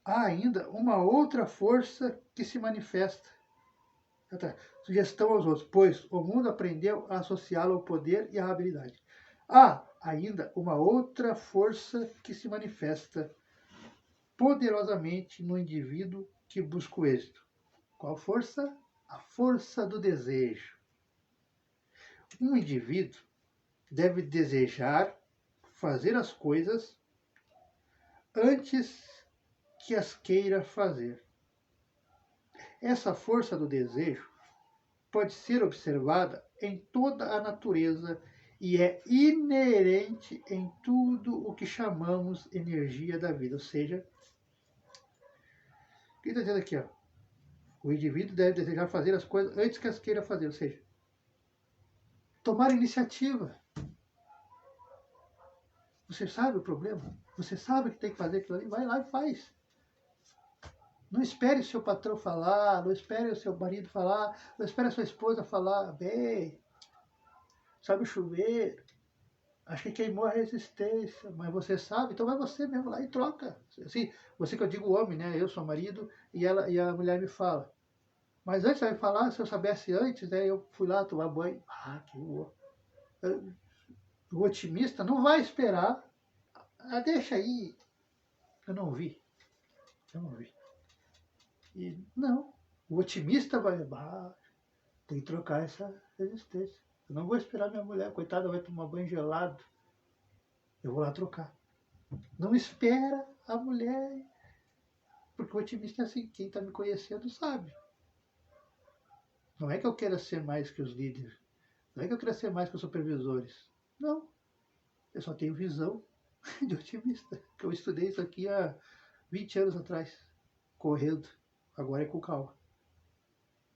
Há ainda uma outra força que se manifesta. Sugestão aos outros, pois o mundo aprendeu a associá-lo ao poder e à habilidade. Há ainda uma outra força que se manifesta poderosamente no indivíduo que busca o êxito. Qual força? A força do desejo. Um indivíduo deve desejar fazer as coisas antes que as queira fazer. Essa força do desejo pode ser observada em toda a natureza e é inerente em tudo o que chamamos energia da vida. Ou seja, o que está dizendo aqui? Ó? O indivíduo deve desejar fazer as coisas antes que as queira fazer. Ou seja, tomar iniciativa. Você sabe o problema? Você sabe que tem que fazer aquilo ali? Vai lá e faz. Não espere o seu patrão falar, não espere o seu marido falar, não espere a sua esposa falar, bem, sabe o chuveiro, acho que queimou a resistência, mas você sabe, então vai você mesmo lá e troca. Assim, você que eu digo homem, né? Eu sou marido e a mulher me fala. Mas antes ela me falar, se eu soubesse antes, né, eu fui lá tomar banho. Ah, que boa. O otimista não vai esperar. Ah, deixa aí. Eu não vi. E não, o otimista vai, tem que trocar essa resistência. Eu não vou esperar minha mulher, coitada, vai tomar banho gelado. Eu vou lá trocar. Não espera a mulher, porque o otimista é assim, quem está me conhecendo sabe. Não é que eu queira ser mais que os líderes, não é que eu queira ser mais que os supervisores. Não, eu só tenho visão de otimista, que eu estudei isso aqui há 20 anos atrás, correndo. Agora é com calma.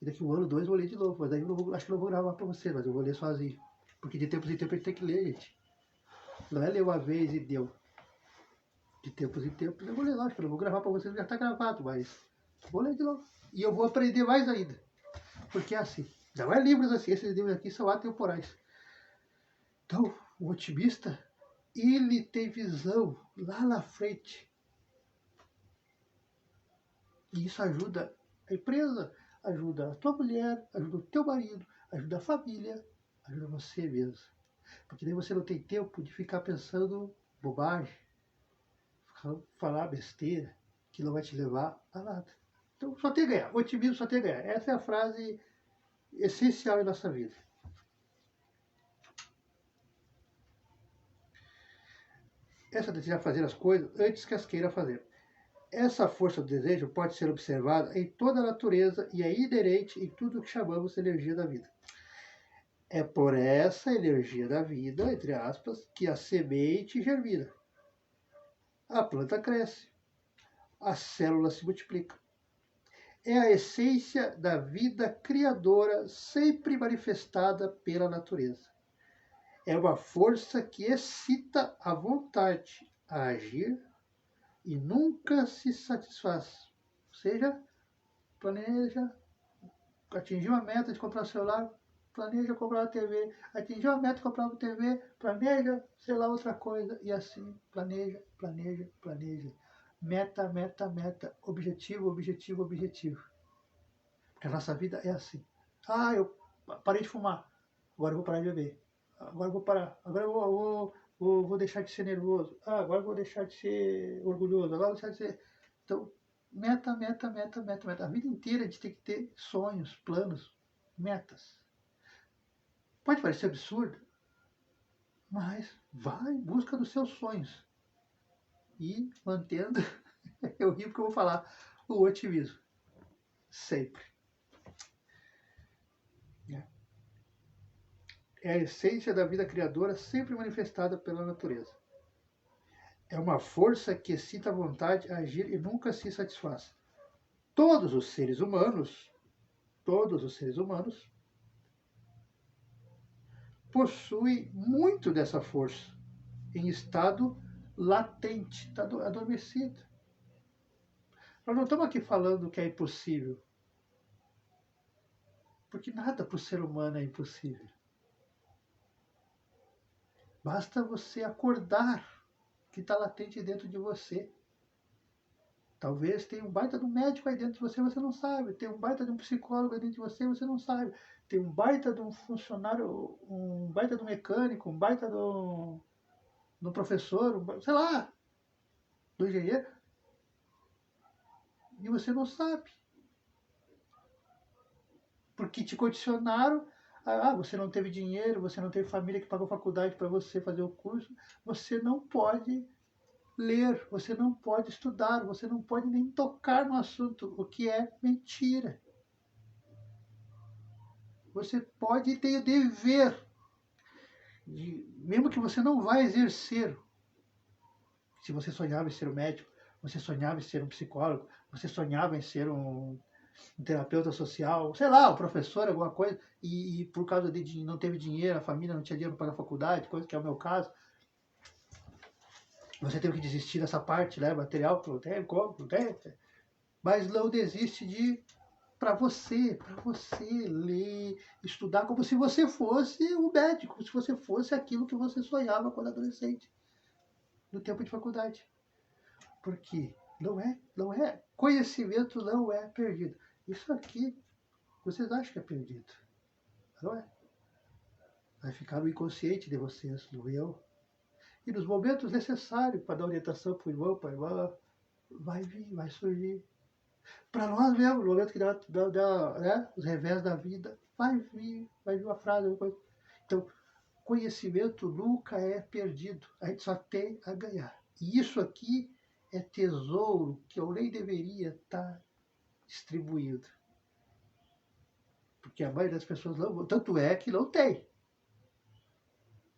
E daqui 1 ano, 2 eu vou ler de novo. Mas daí acho que não vou gravar pra você, mas eu vou ler sozinho. Porque de tempos em tempos a gente tem que ler, gente. Não é ler uma vez e deu. De tempos em tempos eu vou ler lá. Acho que eu não vou gravar pra vocês, já tá gravado, mas vou ler de novo. E eu vou aprender mais ainda. Porque é assim. Não é livros assim, esses livros aqui são atemporais. Então, o otimista, ele tem visão lá na frente. E isso ajuda a empresa, ajuda a tua mulher, ajuda o teu marido, ajuda a família, ajuda você mesmo. Porque daí você não tem tempo de ficar pensando bobagem, falar besteira, que não vai te levar a nada. Então, só tem a ganhar. O otimismo só tem a ganhar. Essa é a frase essencial em nossa vida. Essa desejar fazer as coisas antes que as queira fazer. Essa força do desejo pode ser observada em toda a natureza e é inerente em tudo o que chamamos de energia da vida. É por essa energia da vida, entre aspas, que a semente germina. A planta cresce, a célula se multiplica. É a essência da vida criadora sempre manifestada pela natureza. É uma força que excita a vontade a agir e nunca se satisfaz. Ou seja, planeja, atingiu a meta de comprar um celular, planeja comprar uma TV, atingiu a meta de comprar uma TV, planeja, sei lá, outra coisa, e assim, planeja, planeja, planeja. Meta, meta, meta, objetivo, objetivo, objetivo. Porque a nossa vida é assim. Ah, eu parei de fumar, agora eu vou parar de beber. Agora eu vou parar, agora eu vou deixar de ser nervoso. Ah, agora eu vou deixar de ser orgulhoso, agora eu vou deixar de ser... Então, meta, meta, meta, meta, meta. A vida inteira a gente tem que ter sonhos, planos, metas. Pode parecer absurdo, mas vai em busca dos seus sonhos. E mantendo, eu rio porque eu vou falar, o otimismo. Sempre. É a essência da vida criadora sempre manifestada pela natureza. É uma força que excita a vontade a agir e nunca se satisfaz. Todos os seres humanos, todos os seres humanos, possuem muito dessa força em estado latente, está adormecido. Nós não estamos aqui falando que é impossível, porque nada para o ser humano é impossível. Basta você acordar que está latente dentro de você. Talvez tenha um baita de um médico aí dentro de você, você não sabe. Tem um baita de um psicólogo aí dentro de você, você não sabe. Tem um baita de um funcionário, um baita de um mecânico, um baita de um professor, sei lá, do engenheiro. E você não sabe. Porque te condicionaram. Você não teve dinheiro, você não teve família que pagou faculdade para você fazer o curso. Você não pode ler, você não pode estudar, você não pode nem tocar no assunto, o que é mentira. Você pode ter o dever, mesmo que você não vá exercer. Se você sonhava em ser um médico, você sonhava em ser um psicólogo, você sonhava em ser um terapeuta social, sei lá, um professor, alguma coisa, e por causa de não teve dinheiro, a família não tinha dinheiro para pagar a faculdade, coisa que é o meu caso, você teve que desistir dessa parte, né, material, não tem como, não tem, mas não desiste de para você ler, estudar como se você fosse um médico, como se você fosse aquilo que você sonhava quando adolescente, no tempo de faculdade. Porque não é, conhecimento não é perdido. Isso aqui, vocês acham que é perdido, não é? Vai ficar no inconsciente de vocês, no eu. E nos momentos necessários para dar orientação para o irmão, para a irmã, vai vir, vai surgir. Para nós mesmo, no momento que dá né, os revés da vida, vai vir uma frase, uma coisa. Então, conhecimento nunca é perdido. A gente só tem a ganhar. E isso aqui é tesouro que eu nem deveria estar distribuindo. Porque a maioria das pessoas não. Tanto é que não tem.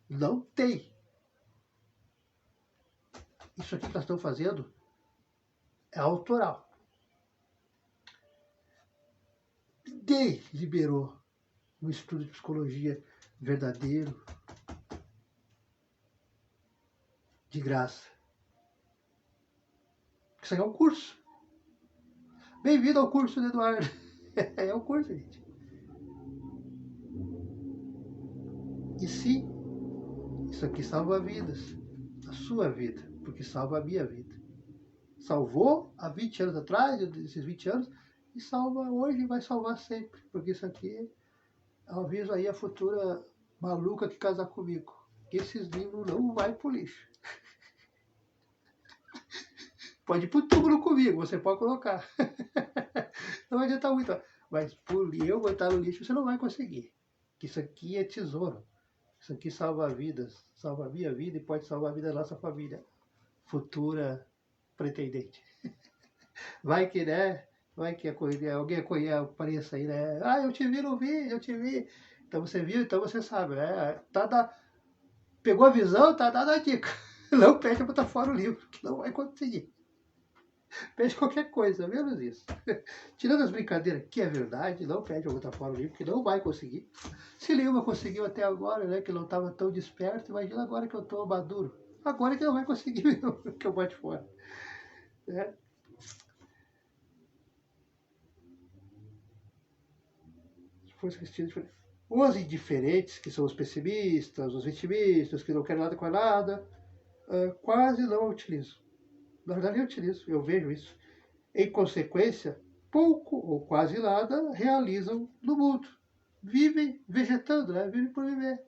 Não tem. Isso aqui que nós estamos fazendo é autoral. Ninguém liberou um estudo de psicologia verdadeiro, de graça. Isso aqui é um curso. Bem-vindo ao curso do Eduardo. É o curso, gente. E se isso aqui salva vidas, a sua vida, porque salva a minha vida. Salvou há 20 anos atrás, esses 20 anos, e salva hoje e vai salvar sempre, porque isso aqui eu aviso aí a futura maluca que casar comigo. Esses livros não vai pro lixo. Pode ir pro túmulo comigo, você pode colocar. Não vai adiantar muito, mas por eu botar no lixo você não vai conseguir. Isso aqui é tesouro. Isso aqui salva vidas, salva a minha vida e pode salvar a vida da nossa família. Futura pretendente. Vai que, né? Vai que alguém apareça aí, né? Ah, eu te vi no vídeo, eu te vi. Então você viu, então você sabe, né? Pegou a visão, tá dada a dica. Não pede pra botar fora o livro, que não vai conseguir. Pede qualquer coisa, menos isso. Tirando as brincadeiras, que é verdade, não pede pra botar fora o livro, que não vai conseguir. Se nenhuma conseguiu até agora, né? Que não estava tão desperto, imagina agora que eu tô maduro. Agora que não vai conseguir mesmo, que eu bote fora. Né? Os indiferentes, que são os pessimistas, os vitimistas, que não querem nada com nada, quase não utilizo. Na verdade, eu utilizo, eu vejo isso. Em consequência, pouco ou quase nada realizam no mundo. Vivem vegetando, né? Vivem por viver.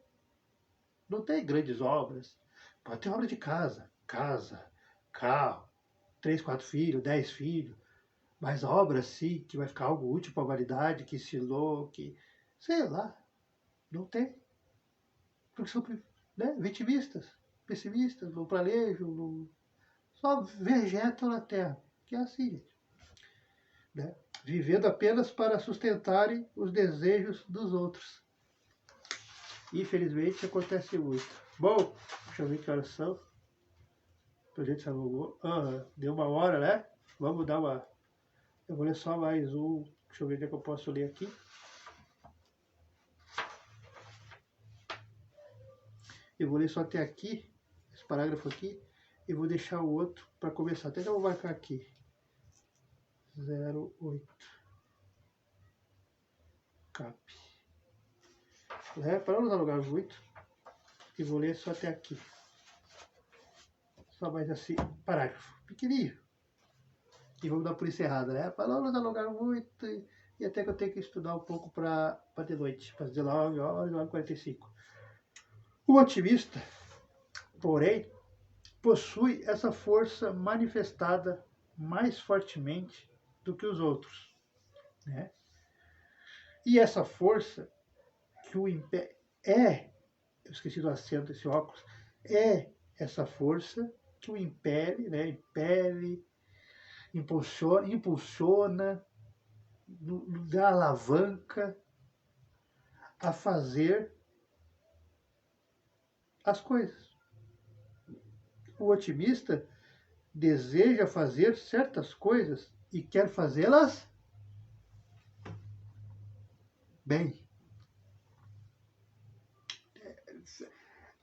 Não tem grandes obras. Pode ter obra de casa, carro, 3, 4 filhos, 10 filhos. Mas a obra, sim, que vai ficar algo útil para a humanidade, que ensinou, que... Sei lá, não tem. Porque são, né, vitimistas, pessimistas, não planejam, não... só vegetam na Terra. Que é assim, gente. Né? Vivendo apenas para sustentarem os desejos dos outros. Infelizmente, acontece muito. Bom, deixa eu ver que horas são. A gente se alongou. Deu 1 hora, né? Vamos dar uma... Eu vou ler só mais um. Deixa eu ver o que eu posso ler aqui. Eu vou ler só até aqui, esse parágrafo aqui, e vou deixar o outro para começar. Até que eu vou marcar aqui. 08. Cap. Para não alongar muito, e vou ler só até aqui. Só mais esse parágrafo, pequenininho. E vamos dar por encerrada, né? Para não nos alongar muito, e até que eu tenho que estudar um pouco para de noite, para as 19 horas, 9h45. O otimista, porém, possui essa força manifestada mais fortemente do que os outros, né? E essa força que o impele eu esqueci do acento desse óculos, é essa força que o impele, né? Impulsiona, dá alavanca a fazer as coisas. O otimista deseja fazer certas coisas e quer fazê-las bem.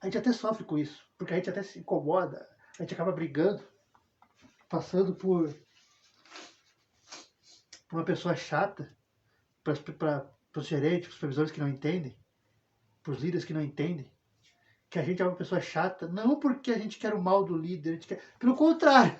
A gente até sofre com isso, porque a gente até se incomoda, a gente acaba brigando, passando por uma pessoa chata, para os gerentes, para os supervisores que não entendem, para os líderes que não entendem, que a gente é uma pessoa chata, não porque a gente quer o mal do líder, a gente quer, pelo contrário,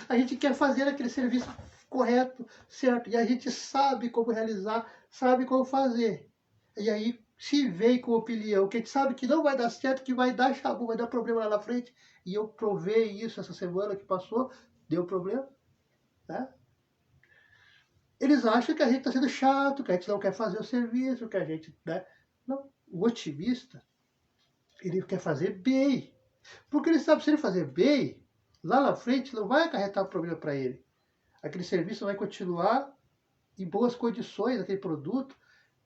a gente quer fazer aquele serviço correto, certo, e a gente sabe como realizar, sabe como fazer. E aí se vem com opinião, que a gente sabe que não vai dar certo, que vai dar chabu, vai dar problema lá na frente, e eu provei isso essa semana que passou, deu problema, né? Eles acham que a gente está sendo chato, que a gente não quer fazer o serviço, que a gente... Né? Não, o otimista, ele quer fazer bem. Porque ele sabe que se ele fazer bem, lá na frente não vai acarretar problema para ele. Aquele serviço vai continuar em boas condições, aquele produto.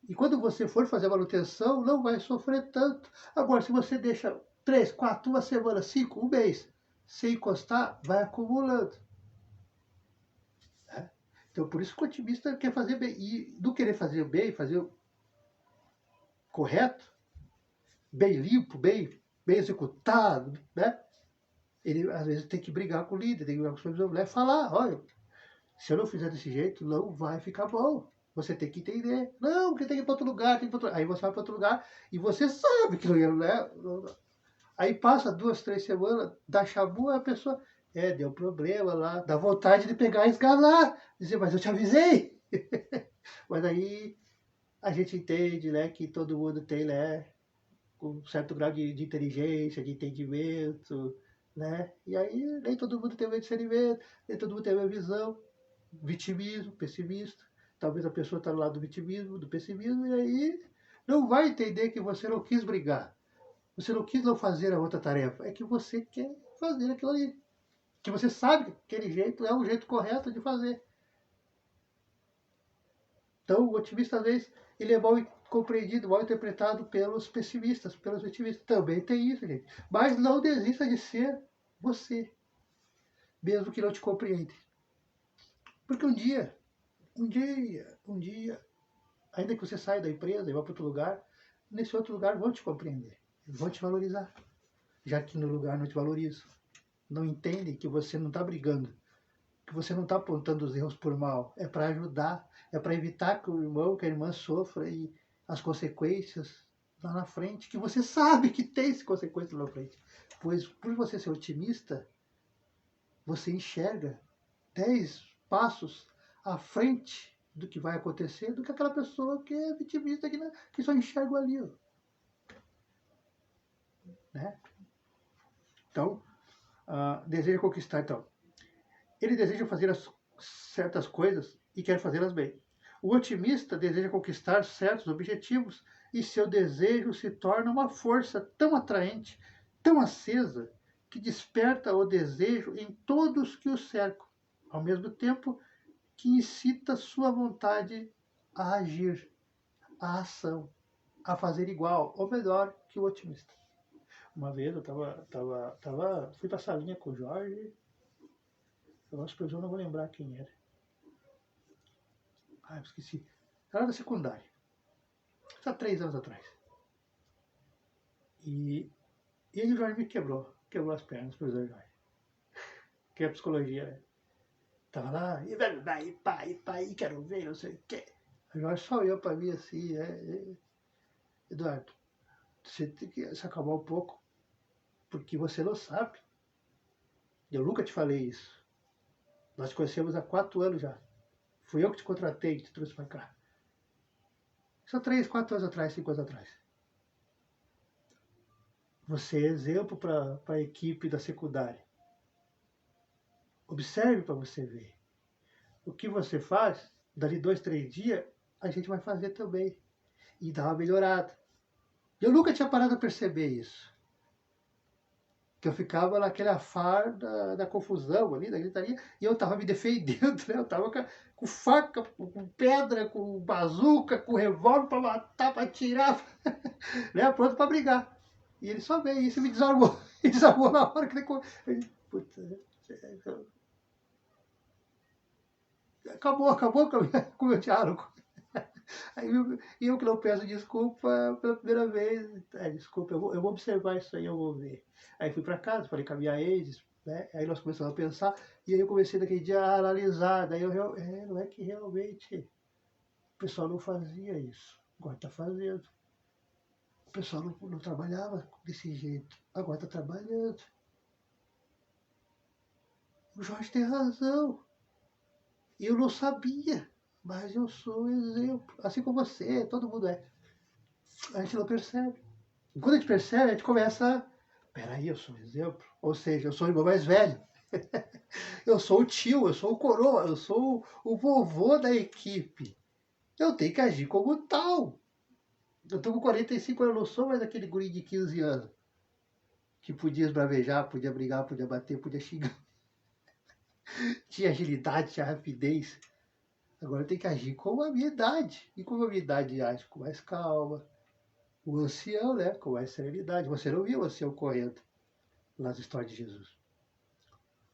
E quando você for fazer a manutenção, não vai sofrer tanto. Agora, se você deixa 3, 4, 1 semana, 5, 1 mês, sem encostar, vai acumulando. Então, por isso que o otimista quer fazer bem. E do querer fazer bem, fazer correto, bem limpo, bem executado, né? Ele, às vezes, tem que brigar com o líder, tem que brigar com o supervisor, falar, olha, se eu não fizer desse jeito, não vai ficar bom. Você tem que entender. Não, porque tem que ir para outro lugar, tem que ir para outro... Aí você vai para outro lugar e você sabe que não é. Aí passa 2, 3 semanas, dá chabu, a pessoa. Deu problema lá, dá vontade de pegar e esgalar. Dizer, mas eu te avisei. Mas aí a gente entende, né, que todo mundo tem, né, um certo grau de inteligência, de entendimento, né? E aí nem todo mundo tem o mesmo discernimento, nem todo mundo tem a mesma visão. Vitimismo, pessimista. Talvez a pessoa está do lado do vitimismo, do pessimismo, e aí não vai entender que você não quis brigar. Você não quis não fazer a outra tarefa. É que você quer fazer aquilo ali. Que você sabe que aquele jeito é o jeito correto de fazer. Então, o otimista, às vezes, ele é mal compreendido, mal interpretado pelos pessimistas, pelos vitimistas. Também tem isso, gente. Mas não desista de ser você, mesmo que não te compreende. Porque um dia, ainda que você saia da empresa e vá para outro lugar, nesse outro lugar vão te compreender, vão te valorizar, já que no lugar não te valorizam. Não entendem que você não está brigando, que você não está apontando os erros por mal, é para ajudar, é para evitar que o irmão, que a irmã sofra e as consequências lá na frente, que você sabe que tem consequências lá na frente. Pois por você ser otimista, você enxerga 10 passos à frente do que vai acontecer do que aquela pessoa que é vitimista, que só enxerga ali. Né? Então, deseja conquistar. Então, ele deseja fazer certas coisas e quer fazê-las bem. O otimista deseja conquistar certos objetivos e seu desejo se torna uma força tão atraente, tão acesa, que desperta o desejo em todos que o cercam, ao mesmo tempo que incita sua vontade a agir, a ação, a fazer igual ou melhor que o otimista. Uma vez eu fui pra salinha com o Jorge, eu acho que eu não vou lembrar quem era. Eu esqueci. Era da secundária. Há 3 anos atrás. E aí o Jorge me quebrou as pernas, professor Jorge. Que é psicologia, né? Tava lá, e vai, pai, quero ver, não sei o quê. O Jorge só olhou pra mim assim, Eduardo, você tem que se acalmar um pouco, porque você não sabe. Eu nunca te falei isso. Nós te conhecemos há 4 anos já. Fui eu que te contratei, que te trouxe para cá. Isso há 3, 4 anos atrás, 5 anos atrás. Você é exemplo para a equipe da secundária. Observe para você ver. O que você faz, dali 2, 3 dias, a gente vai fazer também. E dá uma melhorada. Eu nunca tinha parado a perceber isso. Que eu ficava naquele afar da confusão ali, da gritaria, e eu tava me defendendo, né? Eu tava com faca, com pedra, com bazuca, com revólver para matar, para atirar, né? Pronto para brigar. E ele só veio, isso me desarmou. Me desarmou na hora que ele. Puta, acabou com o meu diálogo. Aí eu que não peço desculpa pela primeira vez. Desculpa, eu vou observar isso aí, eu vou ver. Aí fui para casa, falei com a minha ex, né? Aí nós começamos a pensar, e aí eu comecei naquele dia a analisar. Daí não é que realmente o pessoal não fazia isso, agora está fazendo. O pessoal não trabalhava desse jeito, agora está trabalhando. O Jorge tem razão. Eu não sabia, mas eu sou um exemplo. Assim como você, todo mundo é. A gente não percebe. E quando a gente percebe, a gente começa. Peraí, eu sou um exemplo. Ou seja, eu sou o irmão mais velho. Eu sou o tio, eu sou o coroa, eu sou o vovô da equipe. Eu tenho que agir como tal. Eu estou com 45 anos, eu não sou mais aquele guri de 15 anos. Que podia esbravejar, podia brigar, podia bater, podia xingar. Tinha agilidade, tinha rapidez. Agora eu tenho que agir como a minha idade. E como a minha idade age com mais calma. O ancião, né? Com mais serenidade. Você não viu o ancião correndo nas histórias de Jesus.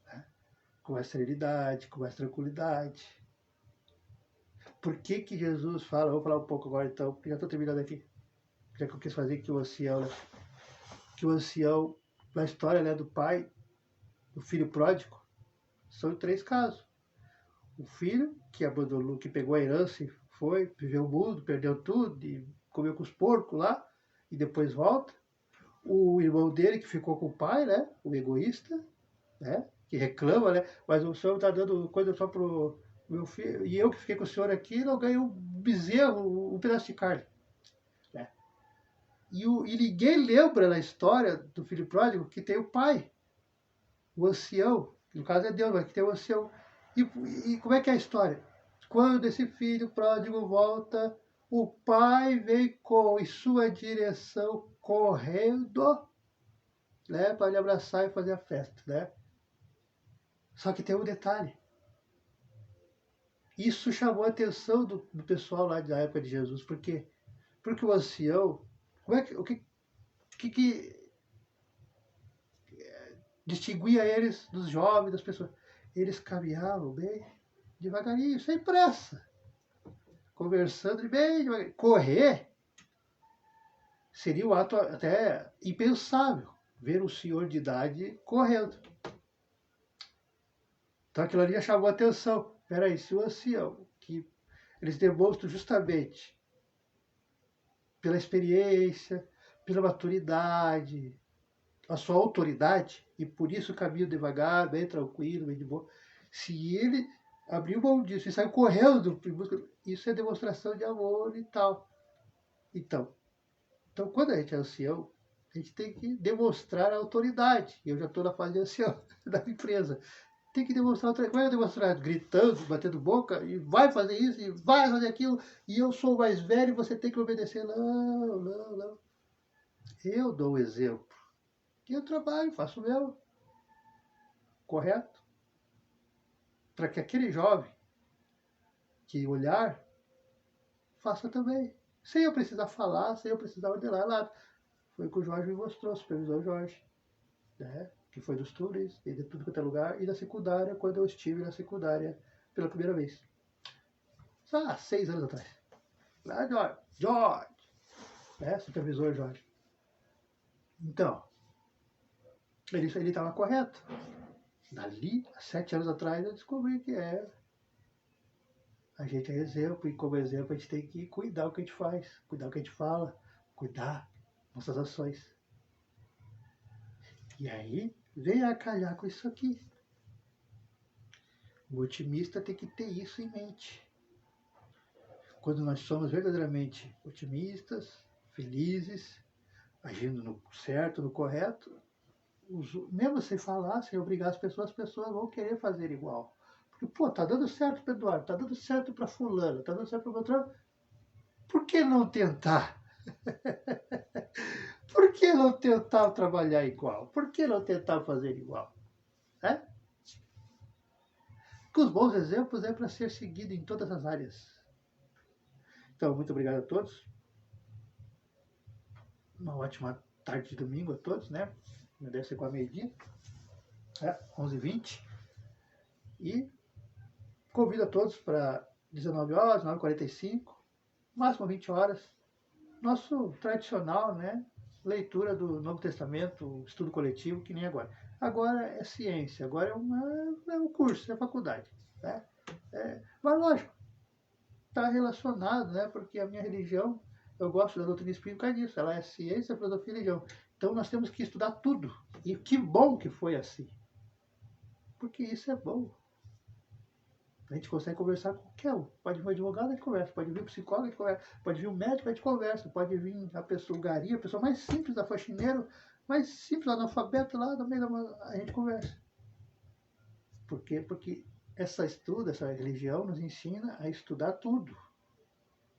Né? Com mais serenidade, com mais tranquilidade. Por que que Jesus fala, vou falar um pouco agora então, porque já estou terminando aqui. Já que eu quis fazer que o ancião, né? Que o ancião, na história, né, do pai, do filho pródigo, são 3 casos. O filho que abandonou, que pegou a herança e foi, viveu o mundo, perdeu tudo, e comeu com os porcos lá, e depois volta. O irmão dele que ficou com o pai, né? O egoísta, né? Que reclama, né? Mas o senhor está dando coisa só pro meu filho, e eu que fiquei com o senhor aqui, não ganhei um bezerro, um pedaço de carne. Né? E ninguém lembra na história do filho pródigo que tem o pai, o ancião, no caso é Deus, mas que tem o ancião. E como é que é a história? Quando esse filho pródigo volta, o pai vem em sua direção correndo, né, para lhe abraçar e fazer a festa, né? Só que tem um detalhe. Isso chamou a atenção do pessoal lá da época de Jesus, porque o ancião, o que distinguia eles dos jovens, das pessoas? Eles caminhavam bem devagarinho, sem pressa, conversando bem devagarinho. Correr seria um ato até impensável, ver um senhor de idade correndo. Então aquilo ali já chamou a atenção. Peraí, se o ancião, que eles demonstram justamente pela experiência, pela maturidade, a sua autoridade, e por isso caminho devagar, bem tranquilo, bem de boa. Se ele abriu mão disso e saiu correndo, isso é demonstração de amor e tal. Então, quando a gente é ancião, a gente tem que demonstrar a autoridade. Eu já estou na fase de ancião da empresa. Tem que demonstrar autoridade. Como é que demonstrar? Gritando, batendo boca, e vai fazer isso, e vai fazer aquilo, e eu sou o mais velho, você tem que obedecer. Não, não, não. Eu dou o exemplo. Eu trabalho, faço o meu. Correto? Para que aquele jovem que olhar, faça também. Sem eu precisar falar, sem eu precisar ordenar nada. Foi o que o Jorge me mostrou, o supervisor Jorge. Né? Que foi dos túneis, e de tudo quanto é lugar, e da secundária, quando eu estive na secundária pela primeira vez. 6 anos atrás. Lá, Jorge, né? Supervisor Jorge. Então, ele estava correto. Dali, há 7 anos atrás, eu descobri que a gente é exemplo, e como exemplo a gente tem que cuidar o que a gente faz, cuidar o que a gente fala, cuidar nossas ações. E aí, vem a calhar com isso aqui. O otimista tem que ter isso em mente. Quando nós somos verdadeiramente otimistas, felizes, agindo no certo, no correto, mesmo sem falar, sem obrigar as pessoas vão querer fazer igual. Porque, pô, tá dando certo para Eduardo, tá dando certo para fulano, tá dando certo para Beltrano. Por que não tentar? Por que não tentar trabalhar igual? Por que não tentar fazer igual? É? Porque os bons exemplos é para ser seguido em todas as áreas. Então, muito obrigado a todos. Uma ótima tarde de domingo a todos, né? Deve ser com a meio-dia. 11h20. E convido a todos para 19 horas, 9h45, máximo 20 horas. Nosso tradicional, né? Leitura do Novo Testamento, estudo coletivo, que nem agora. Agora é ciência, agora é um curso, é faculdade. Né? Mas lógico, está relacionado, né? Porque a minha religião, eu gosto da doutrina espírita por causa disso. Ela é ciência, filosofia e religião. Então nós temos que estudar tudo. E que bom que foi assim. Porque isso é bom. A gente consegue conversar com qualquer um. Pode vir um advogado, a gente conversa. Pode vir um psicólogo, a gente conversa. Pode vir um médico, a gente conversa. Pode vir a pessoa, o gari, a pessoa mais simples da faxineiro, mais simples, analfabeto lá, no meio da a gente conversa. Por quê? Porque essa religião nos ensina a estudar tudo.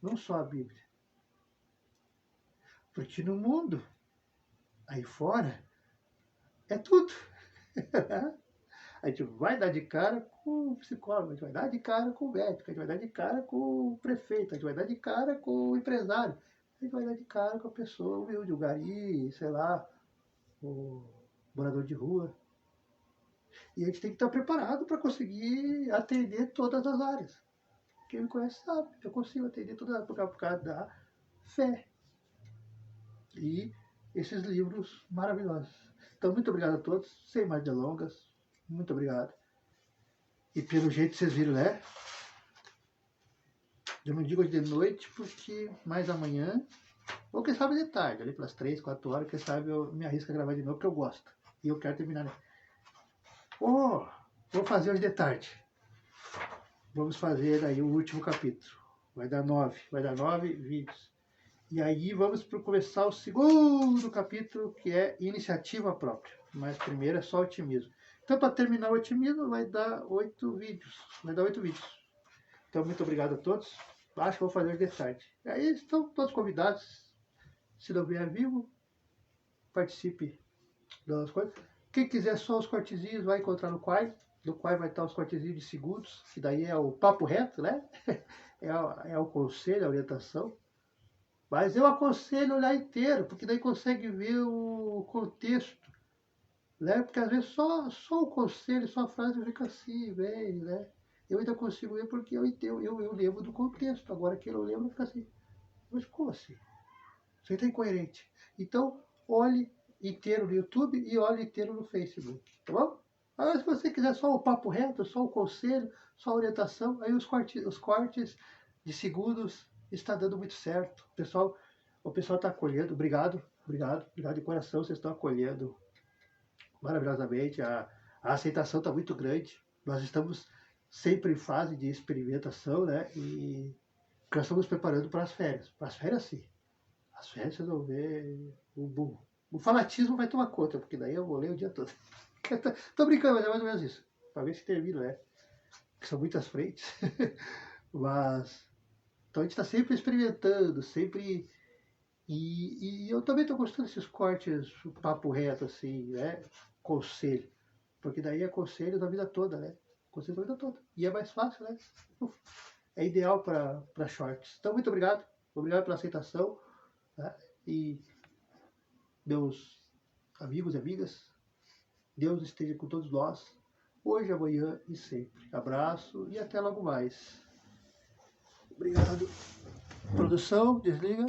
Não só a Bíblia. Porque no mundo, aí fora, é tudo. A gente vai dar de cara com o psicólogo, a gente vai dar de cara com o médico, a gente vai dar de cara com o prefeito, a gente vai dar de cara com o empresário, a gente vai dar de cara com a pessoa humilde, o gari, sei lá, o morador de rua. E a gente tem que estar preparado para conseguir atender todas as áreas. Quem me conhece sabe, eu consigo atender todas as áreas por causa da fé. E esses livros maravilhosos. Então, muito obrigado a todos, sem mais delongas. Muito obrigado. E pelo jeito vocês viram, né? Eu não digo hoje de noite, porque mais amanhã, ou quem sabe de tarde, ali pelas 3, 4 horas, quem sabe eu me arrisco a gravar de novo, porque eu gosto. E eu quero terminar, né? Oh, vou fazer hoje de tarde. Vamos fazer aí o último capítulo. Vai dar 9 vídeos. E aí vamos começar o segundo capítulo, que é iniciativa própria. Mas primeiro é só otimismo. Então, para terminar o otimismo, vai dar 8 vídeos. Então, muito obrigado a todos. Acho que vou fazer de tarde. E aí estão todos convidados. Se não vier vivo, participe das coisas. Quem quiser só os cortezinhos, vai encontrar no Quai. No Quai vai estar os cortezinhos de segundos, que daí é o papo reto, né? É o conselho, a orientação. Mas eu aconselho olhar inteiro, porque daí consegue ver o contexto, né? Porque às vezes só o conselho, só a frase fica assim, bem, né? Eu ainda consigo ver porque eu entendo, eu lembro do contexto. Agora que eu não lembro, fica assim. Mas como assim? Isso aí tá incoerente. Então, olhe inteiro no YouTube e olhe inteiro no Facebook, tá bom? Agora, se você quiser só o papo reto, só o conselho, só a orientação, aí os cortes de segundos está dando muito certo. O pessoal está acolhendo. Obrigado de coração. Vocês estão acolhendo maravilhosamente. A aceitação está muito grande. Nós estamos sempre em fase de experimentação, né? E nós estamos preparando para as férias. Para as férias, sim. As férias vocês vão ver o boom. O fanatismo vai tomar conta, porque daí eu vou ler o dia todo. Tô brincando, mas é mais ou menos isso. Pra ver se termina, né? Que são muitas frentes. Mas. Então a gente está sempre experimentando, sempre. E eu também estou gostando desses cortes, o papo reto, assim, né? Conselho. Porque daí é conselho da vida toda, né? Conselho da vida toda. E é mais fácil, né? É ideal para shorts. Então, muito obrigado. Obrigado pela aceitação. Né? E meus amigos e amigas, Deus esteja com todos nós, hoje, amanhã e sempre. Abraço e até logo mais. Obrigado. Produção, desliga.